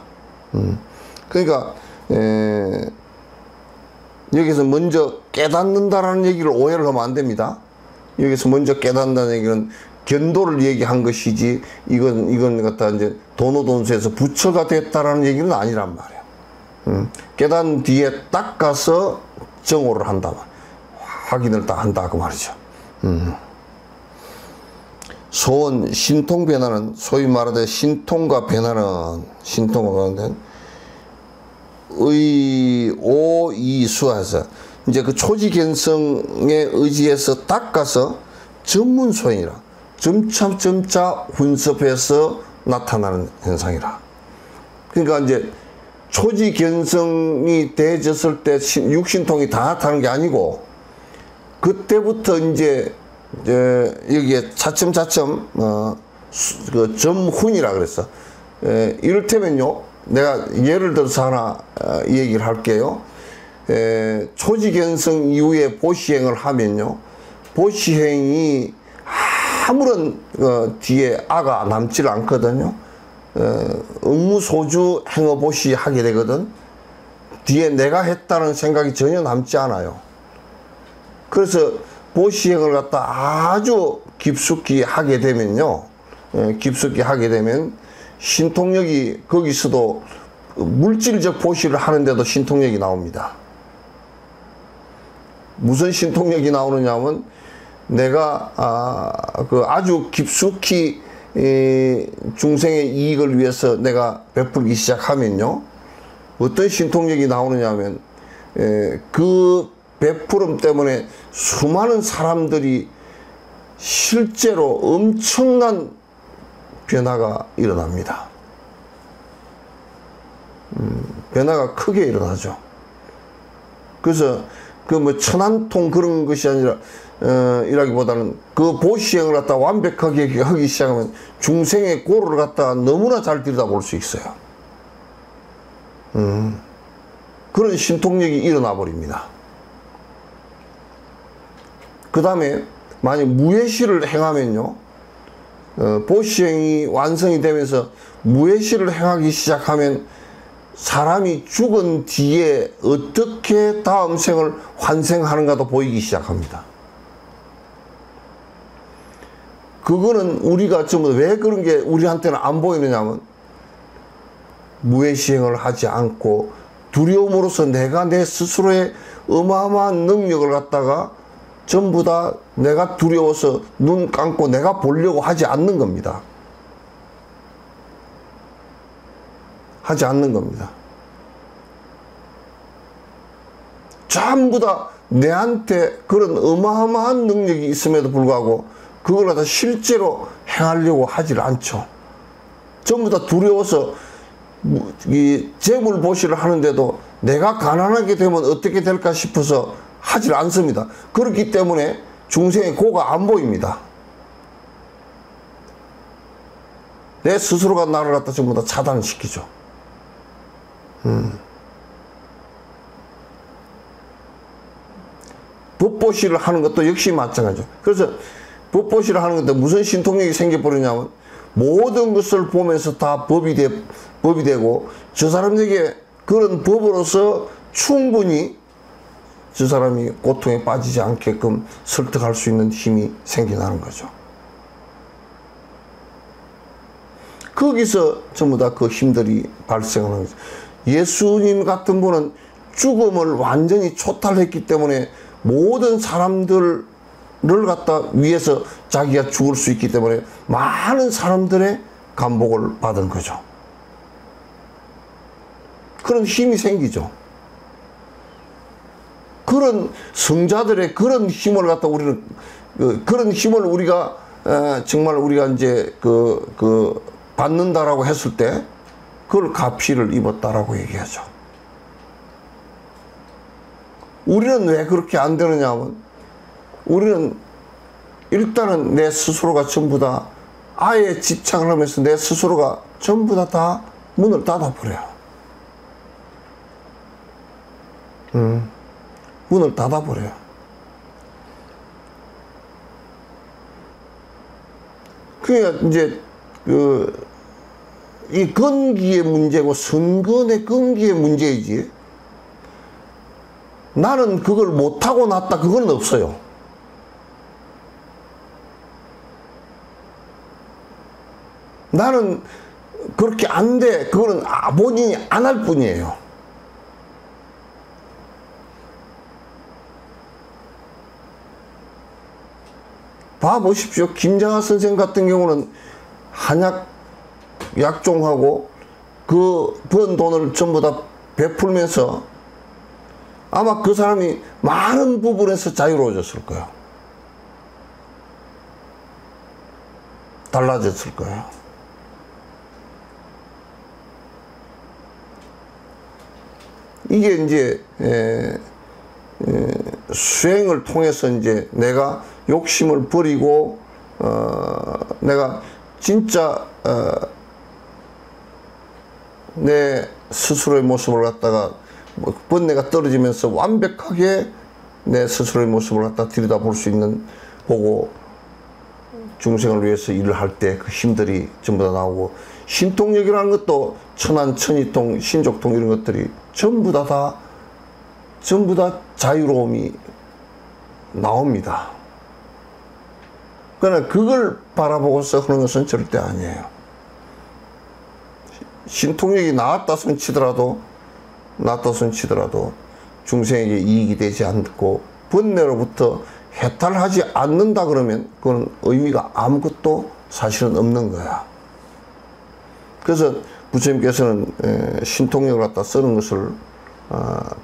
그러니까 여기서 먼저 깨닫는다라는 얘기를 오해를 하면 안 됩니다. 여기서 먼저 깨닫는다는 얘기는 견도를 얘기한 것이지, 이건 갖다 이제 도노돈수에서 부처가 됐다라는 얘기는 아니란 말이에요. 깨닫는 뒤에 딱 가서 정오를 한다, 확인을 딱 한다 그 말이죠. 소원 신통 변화는, 소위 말하되 신통과 변화는, 오이수하서 이제 그 초지견성의 의지에서 닦아서 전문소인이라, 점차 훈습해서 나타나는 현상이라. 그러니까 이제 초지견성이 되어졌을 때 육신통이 다 나타나는 게 아니고, 그때부터 이제 여기에 차츰 그 점훈이라 그랬어. 이를테면요, 내가 예를 들어서 하나 얘기를 할게요. 초지견성 이후에 보시행을 하면요, 보시행이 아무런 뒤에 아가 남질 않거든요. 응무소주 행어보시 하게 되거든. 뒤에 내가 했다는 생각이 전혀 남지 않아요. 그래서 보시행을 갖다 아주 깊숙이 하게 되면요, 신통력이, 거기서도 물질적 보시를 하는데도 신통력이 나옵니다. 무슨 신통력이 나오느냐면, 내가 아주 깊숙이 중생의 이익을 위해서 내가 베풀기 시작하면요, 어떤 신통력이 나오느냐면, 그 베푸름 때문에 수많은 사람들이 실제로 엄청난 변화가 일어납니다. 변화가 크게 일어나죠. 그래서 그 뭐 천안통 그런 것이 아니라 이라기보다는 그 보시행을 갖다 완벽하게 하기 시작하면 중생의 고를 갖다 너무나 잘 들여다볼 수 있어요. 그런 신통력이 일어나 버립니다. 그 다음에 만약 무예시를 행하면요, 보시행이 완성이 되면서 무예시를 행하기 시작하면 사람이 죽은 뒤에 어떻게 다음 생을 환생하는가도 보이기 시작합니다. 그거는 우리가 전부 왜 그런 게 우리한테는 안 보이느냐면, 무예시행을 하지 않고 두려움으로써 내가 내 스스로의 어마어마한 능력을 갖다가 전부 다 내가 두려워서 눈 감고 내가 보려고 하지 않는 겁니다. 전부 다 내한테 그런 어마어마한 능력이 있음에도 불구하고 그걸 갖다 실제로 행하려고 하질 않죠. 전부 다 두려워서 이 재물 보시를 하는데도 내가 가난하게 되면 어떻게 될까 싶어서 하질 않습니다. 그렇기 때문에 중생의 고가 안 보입니다. 내 스스로가 나를 갖다 전부 다 차단시키죠. 법보시를 하는 것도 역시 마찬가지죠. 그래서 법보시를 하는 것도 무슨 신통력이 생겨버리냐면 모든 것을 보면서 다 법이 되고 저 사람에게 그런 법으로서 충분히 저 사람이 고통에 빠지지 않게끔 설득할 수 있는 힘이 생겨나는 거죠. 거기서 전부 다 그 힘들이 발생하는 거죠. 예수님 같은 분은 죽음을 완전히 초탈했기 때문에 모든 사람들을 갖다 위해서 자기가 죽을 수 있기 때문에 많은 사람들의 감복을 받은 거죠. 그런 힘이 생기죠. 그런 성자들의 그런 힘을 갖다 우리는 그런 힘을 우리가 정말 우리가 이제 받는다라고 했을 때 그걸 가피를 입었다라고 얘기하죠. 우리는 왜 그렇게 안 되느냐 하면 우리는 일단은 내 스스로가 전부 다 아예 집착을 하면서 내 스스로가 전부 다 문을 닫아버려요. 문을 닫아버려요. 그러니까 이제 이根기의 문제고 선근의根기의 문제이지 나는 그걸 못하고 났다 그건 없어요. 나는 그렇게 안 돼 그거는 본인이 안 할 뿐이에요. 봐보십시오. 김장하 선생 같은 경우는 한약 약종하고 그 번 돈을 전부 다 베풀면서 아마 그 사람이 많은 부분에서 자유로워졌을 거예요. 달라졌을 거예요. 이게 이제 수행을 통해서 이제 내가 욕심을 버리고 내가 진짜 내 스스로의 모습을 갖다가 번뇌가 떨어지면서 완벽하게 내 스스로의 모습을 갖다 들여다볼 수 있는 보고 중생을 위해서 일을 할 때 그 힘들이 전부 다 나오고 신통력이라는 것도 천안, 천이통, 신족통 이런 것들이 전부 다 자유로움이 나옵니다. 그러나 그걸 바라보고서 하는 것은 절대 아니에요. 신통력이 나왔다 손 치더라도 중생에게 이익이 되지 않고 번뇌로부터 해탈하지 않는다 그러면 그건 의미가 아무것도 사실은 없는 거야. 그래서 부처님께서는 신통력을 갖다 쓰는 것을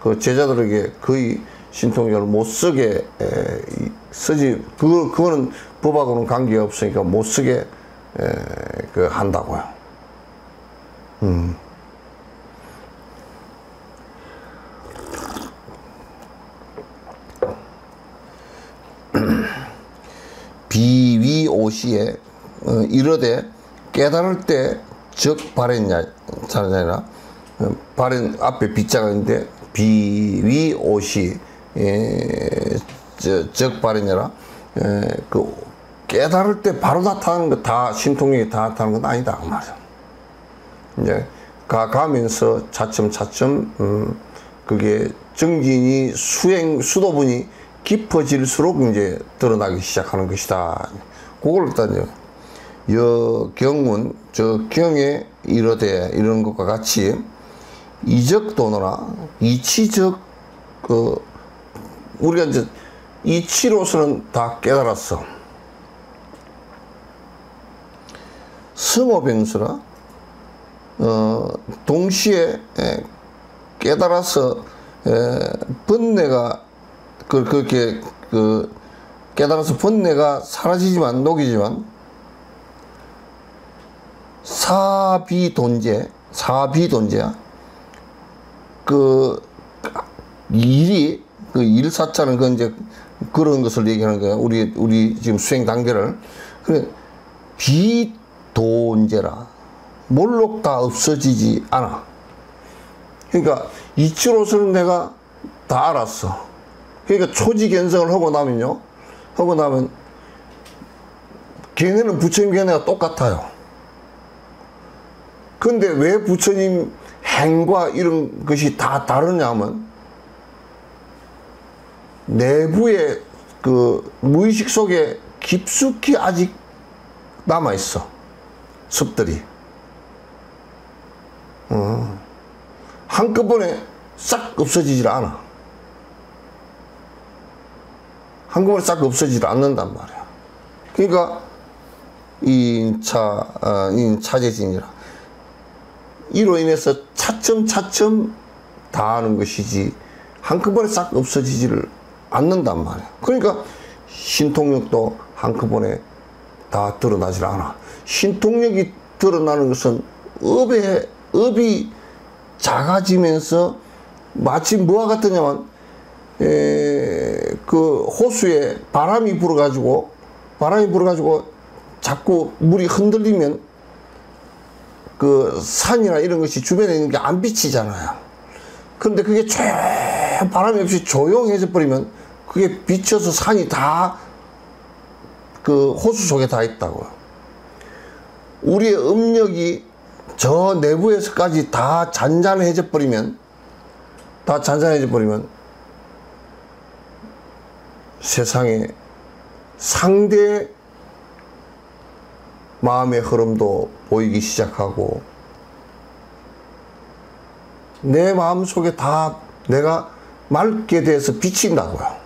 그 제자들에게 거의 신통력을 못 쓰게 쓰지 그거는 법하고는 관계가 없으니까 못 쓰게 한다고요. 비위오시에 이르되 깨달을 때 적 발했냐 자냐 발은 앞에 비자가 있는데 비위오시 적 발했냐라 그 깨달을 때 바로 나타나는 거 다 신통력이 다 나타나는 건 아니다 그 말이야. 이제 가면서 차츰 그게 정진이 수도분이 깊어질수록 이제 드러나기 시작하는 것이다. 그걸 일단 여경문 저 경에 이르되 이런 것과 같이 이적 도노라 이치적 우리가 이제 이치로서는 다 깨달았어. 성호병수라 동시에 깨달아서 번뇌가 그렇게 깨달아서 번뇌가 사라지지만 녹이지만 사비돈제야. 일이 일사자는 이제 그런 것을 얘기하는 거야. 우리 지금 수행 단계를. 그래 비돈제라. 몰록 다 없어지지 않아. 그러니까 이치로서는 내가 다 알았어. 그러니까 초지견성을 하고 나면 걔네는 부처님 걔네가 똑같아요. 근데 왜 부처님 행과 이런 것이 다 다르냐 하면 내부의 무의식 속에 깊숙이 아직 남아있어. 습들이. 한꺼번에 싹 없어지질 않아. 한꺼번에 싹 없어지질 않는단 말이야. 그러니까 인차제진이라. 이로 인해서 차츰 다 하는 것이지 한꺼번에 싹 없어지지를 않는단 말이야. 그러니까 신통력도 한꺼번에 다 드러나질 않아. 신통력이 드러나는 것은 업이 작아지면서 마치 뭐와 같으냐면 호수에 바람이 불어가지고 자꾸 물이 흔들리면 산이나 이런 것이 주변에 있는 게 안 비치잖아요. 그런데 그게 바람이 없이 조용해져 버리면 그게 비쳐서 산이 다 호수 속에 다 있다고요. 우리의 업력이 저 내부에서까지 다 잔잔해져 버리면 세상에 상대 마음의 흐름도 보이기 시작하고 내 마음속에 다 내가 맑게 돼서 비친다고요.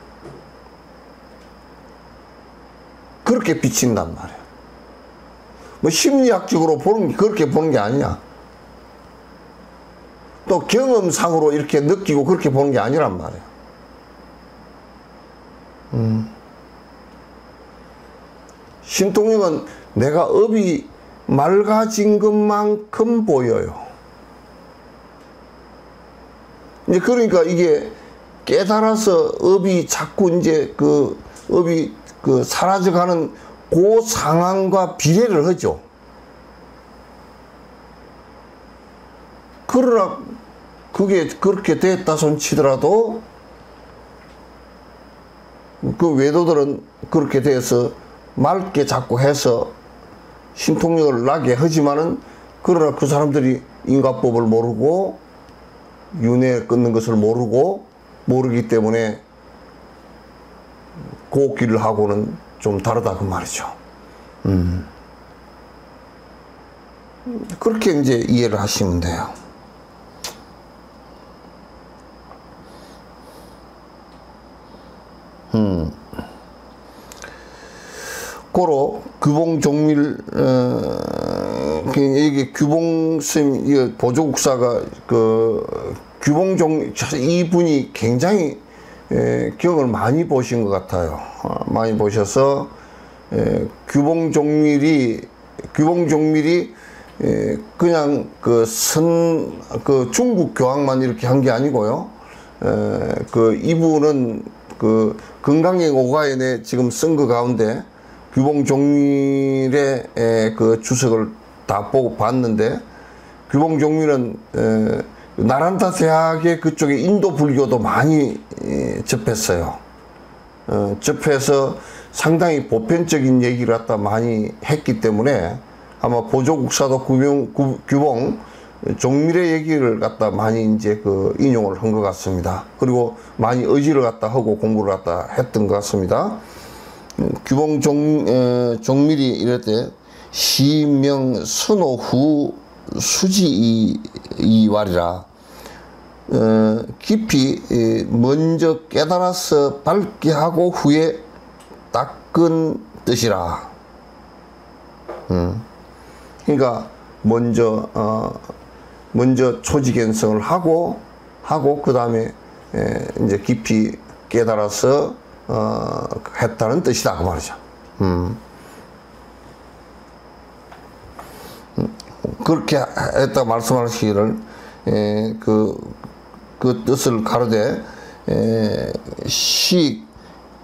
그렇게 비친단 말이야. 뭐 심리학적으로 그렇게 보는 게 아니냐. 또 경험상으로 이렇게 느끼고 그렇게 보는 게 아니란 말이야. 신통력은 내가 업이 맑아진 것만큼 보여요. 이제 그러니까 이게 깨달아서 업이 자꾸 이제 업이 사라져가는 그 상황과 비례를 하죠. 그러나 그게 그렇게 됐다 손 치더라도 외도들은 그렇게 돼서 맑게 자꾸 해서 신통력을 나게 하지만은 그러나 그 사람들이 인과법을 모르고 윤회 끊는 것을 모르기 때문에 그 길을 하고는 좀 다르다 그 말이죠. 그렇게 이제 이해를 하시면 돼요. 고로 규봉종밀 이게 규봉스님 보조국사가 규봉종 이분이 굉장히 경을 많이 보신 것 같아요. 많이 보셔서 규봉종밀이 그냥 중국 교황만 이렇게 한 게 아니고요. 이분은 건강행 오가연에 지금 쓴 거 가운데 규봉종밀의 주석을 다 보고 봤는데, 규봉종밀은 나란타 대학의 그쪽에 인도 불교도 많이 접했어요. 접해서 상당히 보편적인 얘기를 갖다 많이 했기 때문에 아마 보조국사도 규봉 종밀의 얘기를 갖다 많이 이제 인용을 한 것 같습니다. 그리고 많이 의지를 갖다 하고 공부를 갖다 했던 것 같습니다. 규봉 종밀이 이럴 때 시명 선호 후 수지 이왈이라 깊이 먼저 깨달아서 밝게 하고 후에 닦은 뜻이라. 그러니까 먼저 초지견성을 하고 그 다음에 이제 깊이 깨달아서 했다는 뜻이다 그 말이죠. 그렇게 했다 말씀하시기를 그 뜻을 가르되 식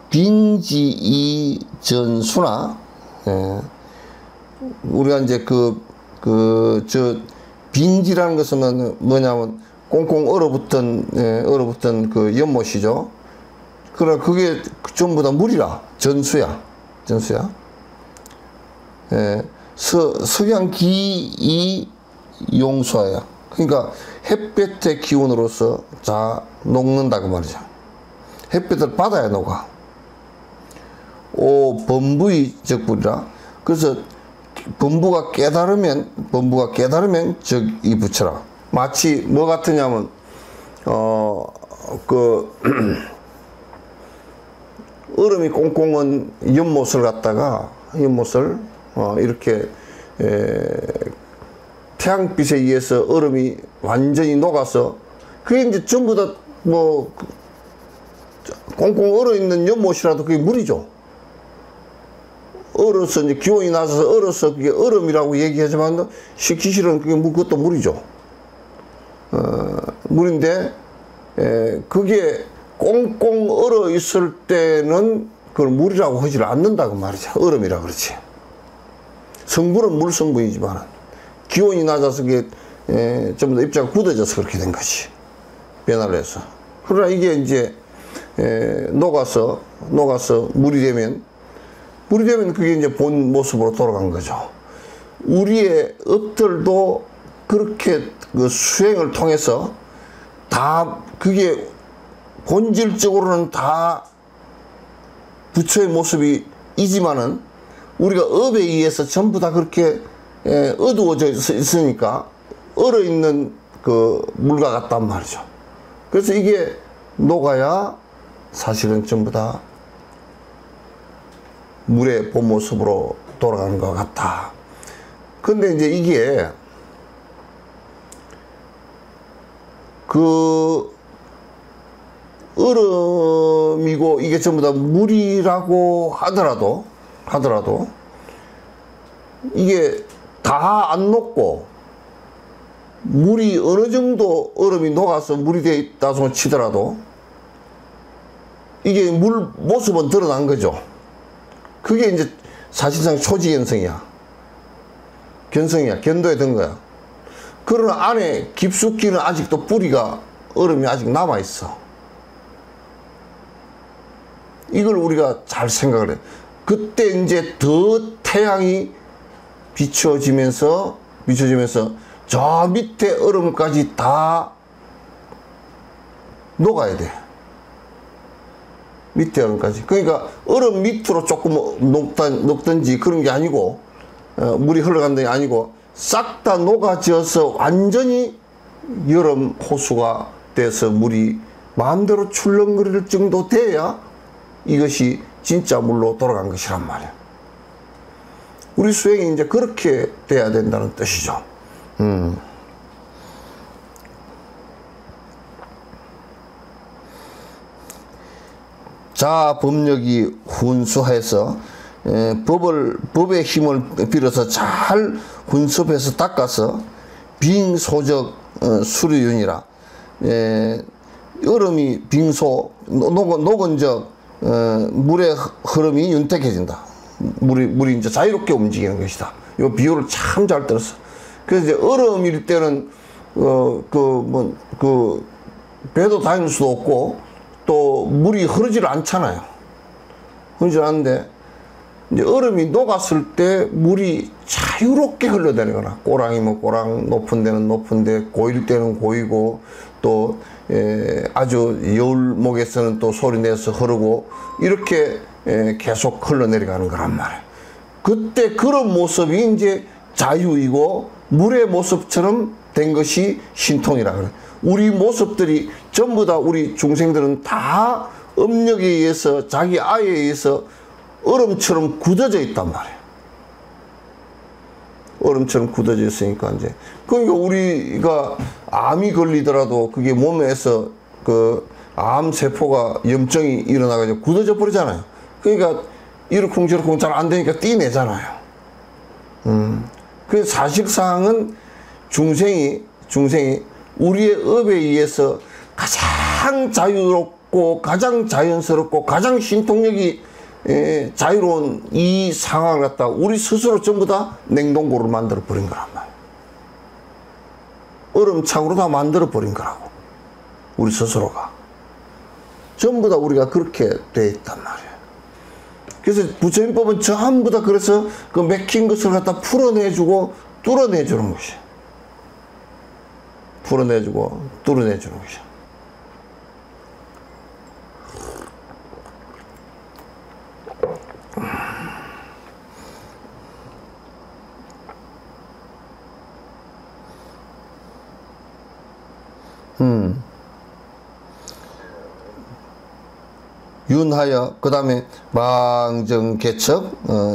빈지이 전수나 우리가 이제 저 빈지라는 것은 뭐냐면 꽁꽁 얼어붙은 그 연못이죠. 그러나 그게 전부 다 물이라 전수야. 석양기이 용수야. 그러니까 햇볕의 기운으로서 자 녹는다 그 말이죠. 햇볕을 받아야 녹아. 오 범부의 적불이라. 그래서 범부가 깨달으면 적이 붙여라. 마치 뭐 같으냐면 얼음이 꽁꽁한 연못을 이렇게 태양빛에 의해서 얼음이 완전히 녹아서 그게 이제 전부 다 뭐 꽁꽁 얼어 있는 연못이라도 그게 물이죠. 얼어서 이제 기온이 낮아서 얼어서 그게 얼음이라고 얘기하지만 식기실은 그게 그것도 물이죠. 물인데 그게 꽁꽁 얼어 있을 때는 그걸 물이라고 하지 않는다고 말이죠. 얼음이라 그렇지. 성분은 물 성분이지만 기온이 낮아서 그게 전부 다 입자가 굳어져서 그렇게 된 것이 변화를 해서. 그러나 이게 이제 녹아서 물이 되면 그게 이제 본 모습으로 돌아간 거죠. 우리의 업들도 그렇게 그 수행을 통해서 다 그게 본질적으로는 다 부처의 모습이지만은 우리가 업에 의해서 전부 다 그렇게 어두워져 있으니까 얼어 있는 그 물과 같단 말이죠. 그래서 이게 녹아야 사실은 전부 다 물의 본 모습으로 돌아가는 것 같다. 근데 이제 이게 그 얼음이고 이게 전부 다 물이라고 하더라도 이게 다 안 녹고 물이 어느 정도 얼음이 녹아서 물이 되어 있다고 치더라도 이게 물 모습은 드러난 거죠. 그게 이제 사실상 초지견성이야. 견도에 든 거야. 그러나 안에 깊숙이는 아직도 뿌리가 얼음이 아직 남아 있어. 이걸 우리가 잘 생각을 해. 그때 이제 더 태양이 비춰지면서 저 밑에 얼음까지 다 녹아야 돼. 밑에 얼음까지. 그러니까 얼음 밑으로 조금 녹든지 그런 게 아니고 물이 흘러가는 게 아니고 싹 다 녹아져서 완전히 여름 호수가 돼서 물이 마음대로 출렁거릴 정도 돼야 이것이 진짜 물로 돌아간 것이란 말이야. 우리 수행이 이제 그렇게 돼야 된다는 뜻이죠. 자 법력이 훈수해서 법의 힘을 빌어서 잘 훈습해서 닦아서 빙소적 수류윤이라 얼음이 빙소 녹은 적 물의 흐름이 윤택해진다. 물이 이제 자유롭게 움직이는 것이다. 이 비유를 참 잘 들었어. 그래서 이제 얼음일 때는 배도 다닐 수도 없고 또 물이 흐르질 않잖아요. 흐르질 않는데 이제 얼음이 녹았을 때 물이 자유롭게 흘러다니거나 꼬랑이면 꼬랑, 높은 데는 높은데 고일 때는 고이고 또 아주 여울목에서는 또 소리 내서 흐르고 이렇게 계속 흘러내려가는 거란 말이에요. 그때 그런 모습이 이제 자유이고 물의 모습처럼 된 것이 신통이라 그래요. 우리 모습들이 전부 다 우리 중생들은 다 업력에 의해서 자기 아에 의해서 얼음처럼 굳어져 있단 말이에요. 얼음처럼 굳어져 있으니까 이제 그러니까 우리가 암이 걸리더라도 그게 몸에서 그 암세포가 염증이 일어나가지고 굳어져 버리잖아요. 그러니까 이러쿵저러쿵 잘 안 되니까 떼내잖아요. 그래서 사실상은 중생이 우리의 업에 의해서 가장 자유롭고 가장 자연스럽고 가장 신통력이 자유로운 이 상황을 갖다 우리 스스로 전부 다 냉동고를 만들어 버린 거란 말이에요. 얼음창으로 다 만들어 버린 거라고. 우리 스스로가 전부 다 우리가 그렇게 돼 있단 말이에요. 그래서 부처님법은 전부 다 그래서 그 맥힌 것을 갖다 풀어내주고 뚫어내주는 것이에요. 풀어내주고 뚫어내주는 것이에요. 윤하여 그 다음에 망정개척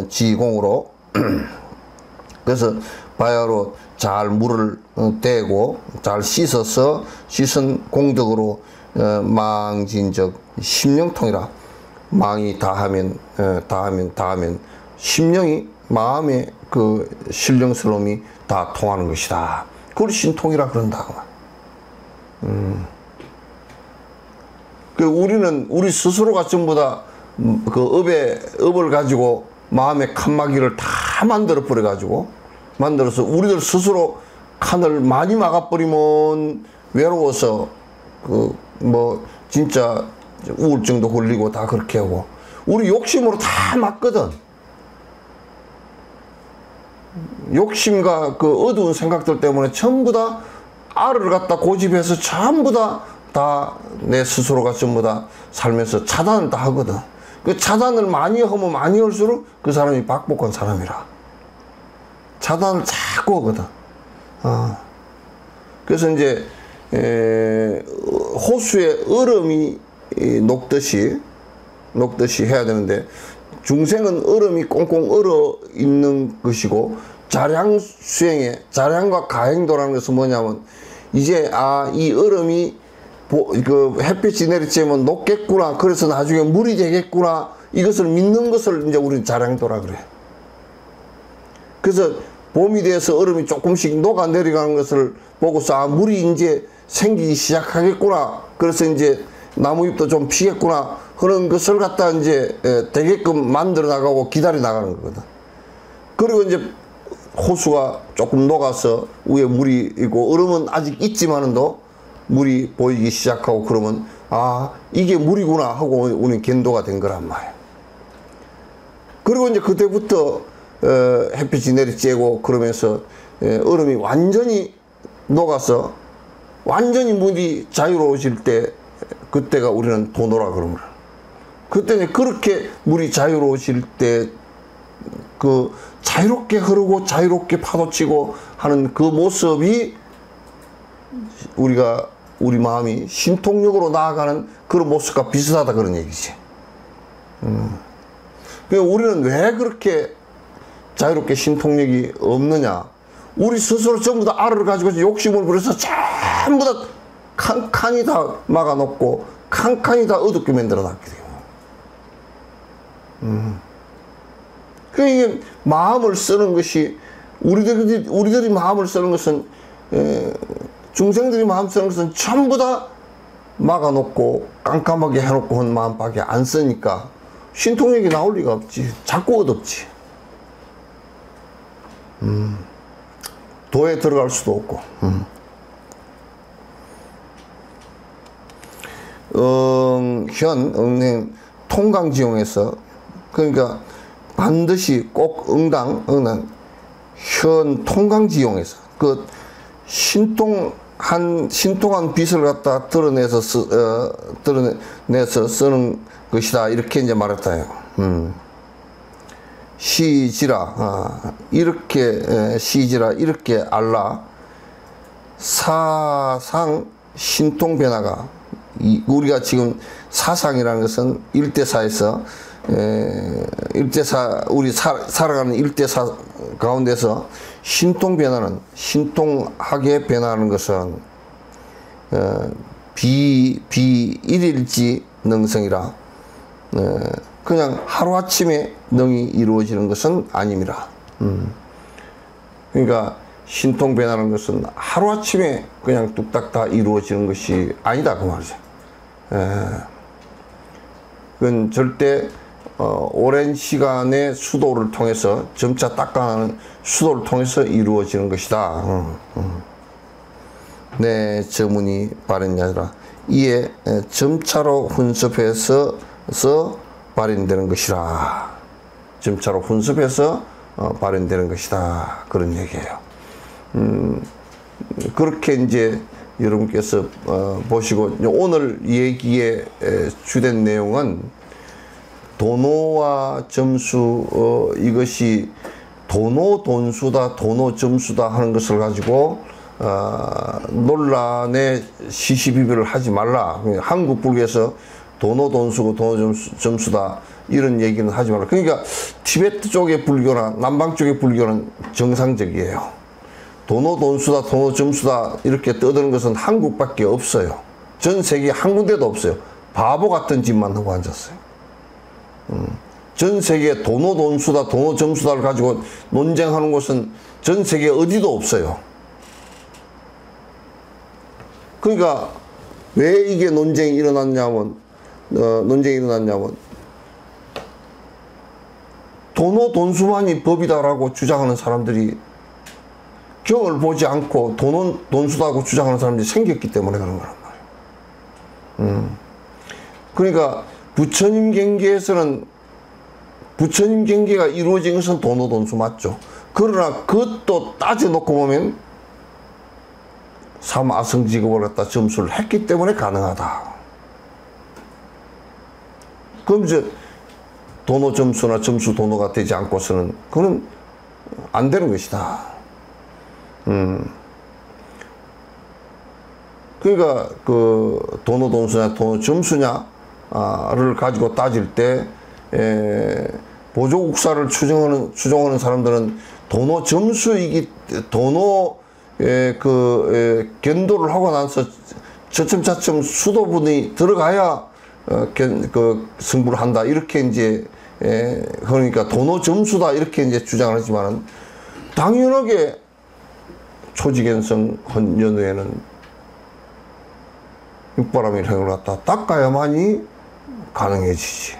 지공으로 그래서 바야로 잘 물을 대고 잘 씻어서 씻은 공덕으로 망진적 심령통이라 망이 다하면 심령이 마음의 그 신령스러움이 다 통하는 것이다. 그걸 신통이라 그런다고. 우리는 우리 스스로가 전부 다 그 업을 가지고 마음의 칸막이를 다 만들어 버려 가지고 만들어서 우리들 스스로 칸을 많이 막아버리면 외로워서 그 뭐 진짜 우울증도 걸리고 다 그렇게 하고 우리 욕심으로 다 막거든. 욕심과 그 어두운 생각들 때문에 전부 다 알을 갖다 고집해서 전부 다 내 스스로가 전부 다 살면서 차단을 다 하거든. 그 차단을 많이 하면 많이 할수록 그 사람이 박복한 사람이라. 차단을 자꾸 하거든. 그래서 이제 호수에 얼음이 녹듯이 해야 되는데 중생은 얼음이 꽁꽁 얼어 있는 것이고 자량과 가행도라는 것은 뭐냐면 이제 이 얼음이 그 햇빛이 내리쬐면 녹겠구나. 그래서 나중에 물이 되겠구나. 이것을 믿는 것을 이제 우리는 자량도라 그래. 그래서 봄이 돼서 얼음이 조금씩 녹아 내려가는 것을 보고서 물이 이제 생기기 시작하겠구나. 그래서 이제 나무잎도 좀 피겠구나. 그런 것을 갖다 이제 되게끔 만들어 나가고 기다려 나가는 거거든. 그리고 이제 호수가 조금 녹아서 위에 물이 있고 얼음은 아직 있지만은도 물이 보이기 시작하고 그러면 이게 물이구나 하고 우리는 견도가 된 거란 말이에요. 그리고 이제 그때부터 햇빛이 내리쬐고 그러면서 얼음이 완전히 녹아서 완전히 물이 자유로워질 때 그때가 우리는 도노라 그런 거야. 그때는 그렇게 물이 자유로워질 때 그 자유롭게 흐르고 자유롭게 파도치고 하는 그 모습이 우리 마음이 신통력으로 나아가는 그런 모습과 비슷하다 그런 얘기지. 우리는 왜 그렇게 자유롭게 신통력이 없느냐? 우리 스스로 전부 다 알을 가지고 욕심을 부려서 전부 다 칸칸이 다 막아놓고 칸칸이 다 어둡게 만들어놨게 돼요. 그러니까 마음을 쓰는 것이 우리들이 마음을 쓰는 것은 중생들이 마음 쓰는 것은 전부 다 막아놓고 깜깜하게 해놓고 한 마음밖에 안 쓰니까 신통력이 나올 리가 없지. 자꾸 어둡지. 도에 들어갈 수도 없고. 응행 통강지용에서 그러니까 반드시 꼭 응당 현 통강지용에서 그 신통한 빛을 갖다 드러내서 쓰는 것이다 이렇게 이제 말했다. 시지라 이렇게 알라 사상 신통 변화가 우리가 지금 사상이라는 것은 일대사에서 우리 살아가는 일대사 가운데서 신통하게 변화하는 것은 일일지 능성이라. 그냥 하루아침에 능이 이루어지는 것은 아닙니다. 그러니까 신통변화라는 것은 하루아침에 그냥 뚝딱 다 이루어지는 것이 아니다 그 말이죠. 그건 절대 오랜 시간의 수도를 통해서 점차 닦아가는 수도를 통해서 이루어지는 것이다. 내 저문이 바른 야라 이에 점차로 훈습해서 발현되는 것이라. 점차로 훈습해서 발현되는 것이다. 그런 얘기예요. 그렇게 이제 여러분께서 보시고 오늘 얘기의 주된 내용은 도노와 점수 이것이 도노 돈수다 도노 점수다 하는 것을 가지고 논란의 시시비비를 하지 말라. 한국 불교에서 도노 돈수고 도노 점수다 이런 얘기는 하지 말라. 그러니까 티베트 쪽의 불교나 남방 쪽의 불교는 정상적이에요. 도노 돈수다 도노 점수다 이렇게 떠드는 것은 한국밖에 없어요. 전 세계 한 군데도 없어요. 바보 같은 짓만 하고 앉았어요. 전 세계 도노 돈수다 도노 점수다를 가지고 논쟁하는 곳은 전 세계 어디도 없어요. 그러니까 왜 이게 논쟁이 일어났냐면 도노 돈수만이 법이다라고 주장하는 사람들이 경을 보지 않고 도노 돈수다고 주장하는 사람들이 생겼기 때문에 그런 거란 말이에요. 그러니까 부처님 경계에서는 부처님 경계가 이루어진 것은 도노 돈수 맞죠. 그러나 그것도 따져놓고 보면 삼아성직업을 갖다 점수를 했기 때문에 가능하다. 그럼 이제 도노 점수나 점수 도노가 되지 않고서는 그건 안 되는 것이다. 그러니까 그 도노 돈수냐 도노 점수냐를 가지고 따질 때 보조국사를 추종하는 사람들은 도노 점수이기 도노 견도를 하고 나서 차츰차츰 수도분이 들어가야 그 승부를 한다 이렇게 이제 그러니까 도노 점수다 이렇게 이제 주장을 하지만은 당연하게 초지견성 헌연후에는 육바람의 행을 갖다 닦아야만이 가능해지지.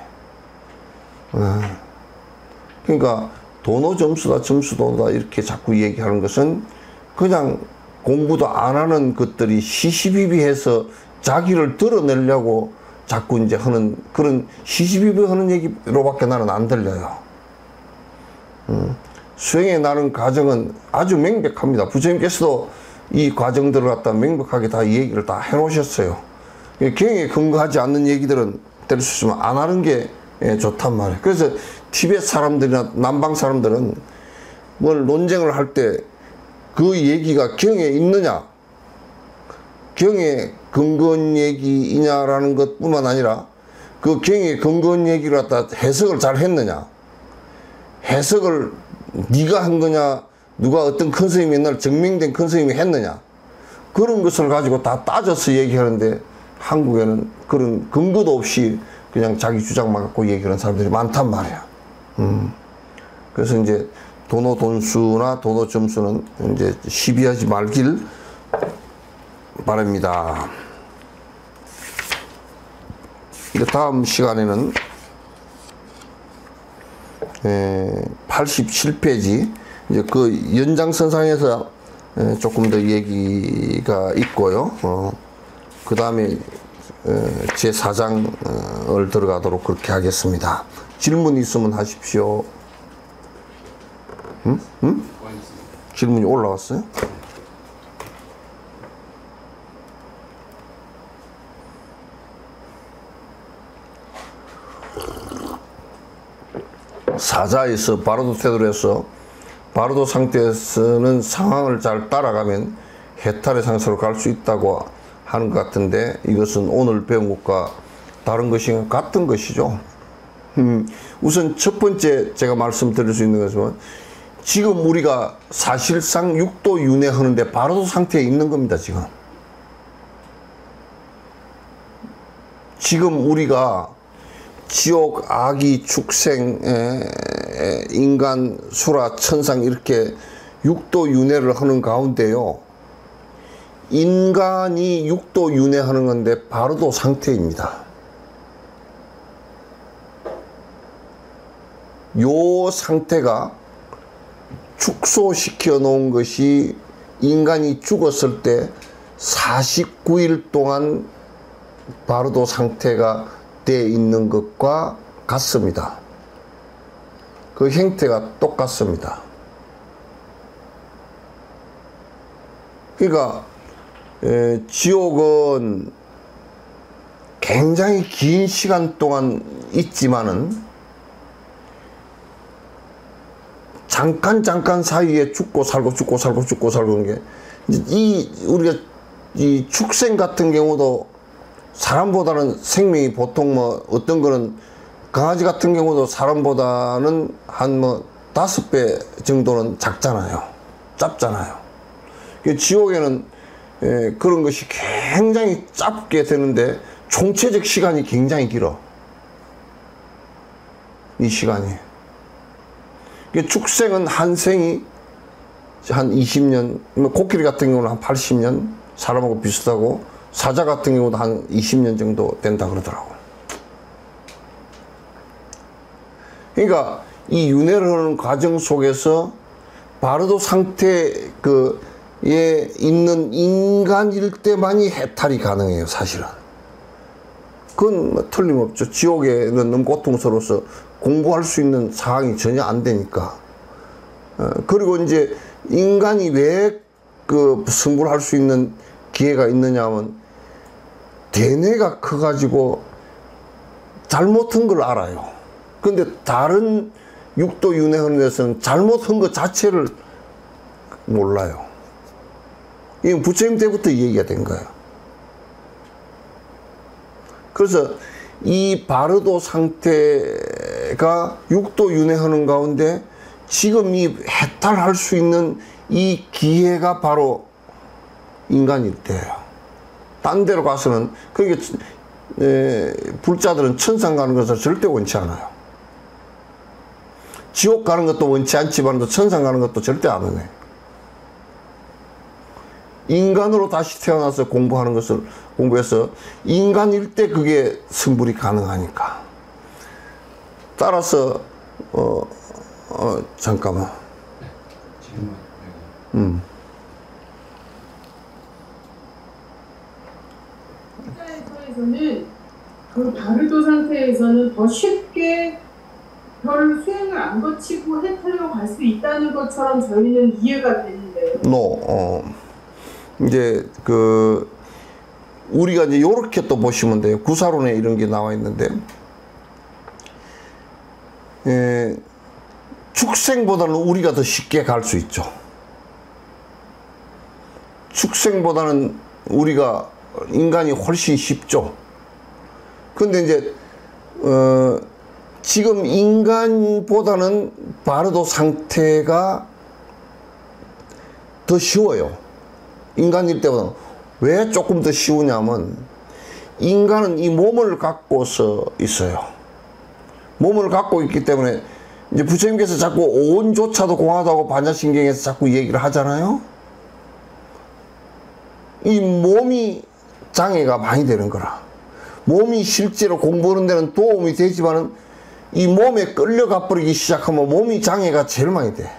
그러니까 도노 점수다 점수 도노다 이렇게 자꾸 얘기하는 것은 그냥 공부도 안 하는 것들이 시시비비해서 자기를 드러내려고 자꾸 이제 하는 그런 시시비비 하는 얘기로밖에 나는 안 들려요. 수행에 나는 과정은 아주 명백합니다. 부처님께서도 이 과정들을 갖다 명백하게 다 얘기를 다 해놓으셨어요. 경에 근거하지 않는 얘기들은 때릴 수 있으면 안 하는 게 좋단 말이에요. 그래서 티베트 사람들이나 남방 사람들은 뭘 논쟁을 할 때 그 얘기가 경에 있느냐, 경에 근거한 얘기이냐라는 것뿐만 아니라 그 경에 근거한 얘기를 갖다 해석을 잘 했느냐, 해석을 네가 한 거냐, 누가 어떤 큰 스님이 옛날 증명된 큰 스님이 했느냐, 그런 것을 가지고 다 따져서 얘기하는데 한국에는 그런 근거도 없이 그냥 자기 주장만 갖고 얘기하는 사람들이 많단 말이야. 그래서 이제 도노 돈수나 도노 점수는 이제 시비하지 말길 바랍니다. 이제 다음 시간에는 87페이지 이제 그 연장선상에서 조금 더 얘기가 있고요. 그 다음에 제 4장을 들어가도록 그렇게 하겠습니다. 질문 있으면 하십시오. 질문이 올라왔어요? 사자에서 바로도 태도에서 바로도 상태에서는 상황을 잘 따라가면 해탈의 상태로 갈 수 있다고 하는 것 같은데 이것은 오늘 배운 것과 다른 것이 같은 것이죠. 우선 첫 번째 제가 말씀드릴 수 있는 것은 지금 우리가 사실상 육도 윤회하는데 바로도 상태에 있는 겁니다. 지금 지금 우리가 지옥, 아기, 축생, 인간, 수라, 천상 이렇게 육도 윤회를 하는 가운데요. 인간이 육도 윤회하는 건데 바로도 상태입니다. 요 상태가 축소시켜 놓은 것이 인간이 죽었을 때 49일 동안 바로도 상태가 되어 있는 것과 같습니다. 그 형태가 똑같습니다. 그러니까 지옥은 굉장히 긴 시간 동안 있지만은 잠깐 사이에 죽고 살고 그런 게 우리가 이 축생 같은 경우도 사람보다는 생명이 보통 뭐 어떤 거는 강아지 같은 경우도 사람보다는 한 뭐 5배 정도는 작잖아요. 짧잖아요. 지옥에는 그런 것이 굉장히 짧게 되는데 총체적 시간이 굉장히 길어. 이 시간이. 축생은 한 생이 한 20년, 코끼리 같은 경우는 한 80년, 사람하고 비슷하고, 사자 같은 경우도 한 20년 정도 된다 그러더라고. 그러니까 이 윤회를 하는 과정 속에서 바로도 상태에 있는 인간일 때만이 해탈이 가능해요, 사실은. 그건 뭐 틀림없죠. 지옥에는 너무 고통스러워서 공부할 수 있는 상황이 전혀 안 되니까. 그리고 이제 인간이 왜 승부를 할 수 있는 기회가 있느냐 하면 대뇌가 커가지고 잘못한 걸 알아요. 근데 다른 육도 윤회하는 데서는 잘못한 것 자체를 몰라요. 이건 부처님 때부터 얘기가 된 거예요. 그래서 이 바르도 상태가 육도 윤회하는 가운데 지금 이 해탈할 수 있는 이 기회가 바로 인간일 때예요. 딴 데로 가서는, 그러니까 불자들은 천상 가는 것을 절대 원치 않아요. 지옥 가는 것도 원치 않지만 천상 가는 것도 절대 안 원해. 인간으로 다시 태어나서 공부해서 인간일 때 그게 승불이 가능하니까. 따라서 잠깐만. 입장에서는 그 바르도 상태에서는 더 쉽게 별 수행을 안 거치고 해탈로 갈 수 있다는 것처럼 저희는 이해가 되는데요. 이제 우리가 이제 요렇게 또 보시면 돼요. 구사론에 이런 게 나와 있는데, 축생보다는 우리가 더 쉽게 갈 수 있죠. 축생보다는 인간이 훨씬 쉽죠. 근데 이제 지금 인간보다는 바르도 상태가 더 쉬워요. 인간일 때보다. 왜 조금 더 쉬우냐면 인간은 이 몸을 갖고서 있어요. 몸을 갖고 있기 때문에 이제 부처님께서 자꾸 오온조차도 공하다고 반야신경에서 자꾸 얘기를 하잖아요. 이 몸이 장애가 많이 되는 거라. 몸이 실제로 공부하는 데는 도움이 되지만은 이 몸에 끌려가 버리기 시작하면 몸이 장애가 제일 많이 돼.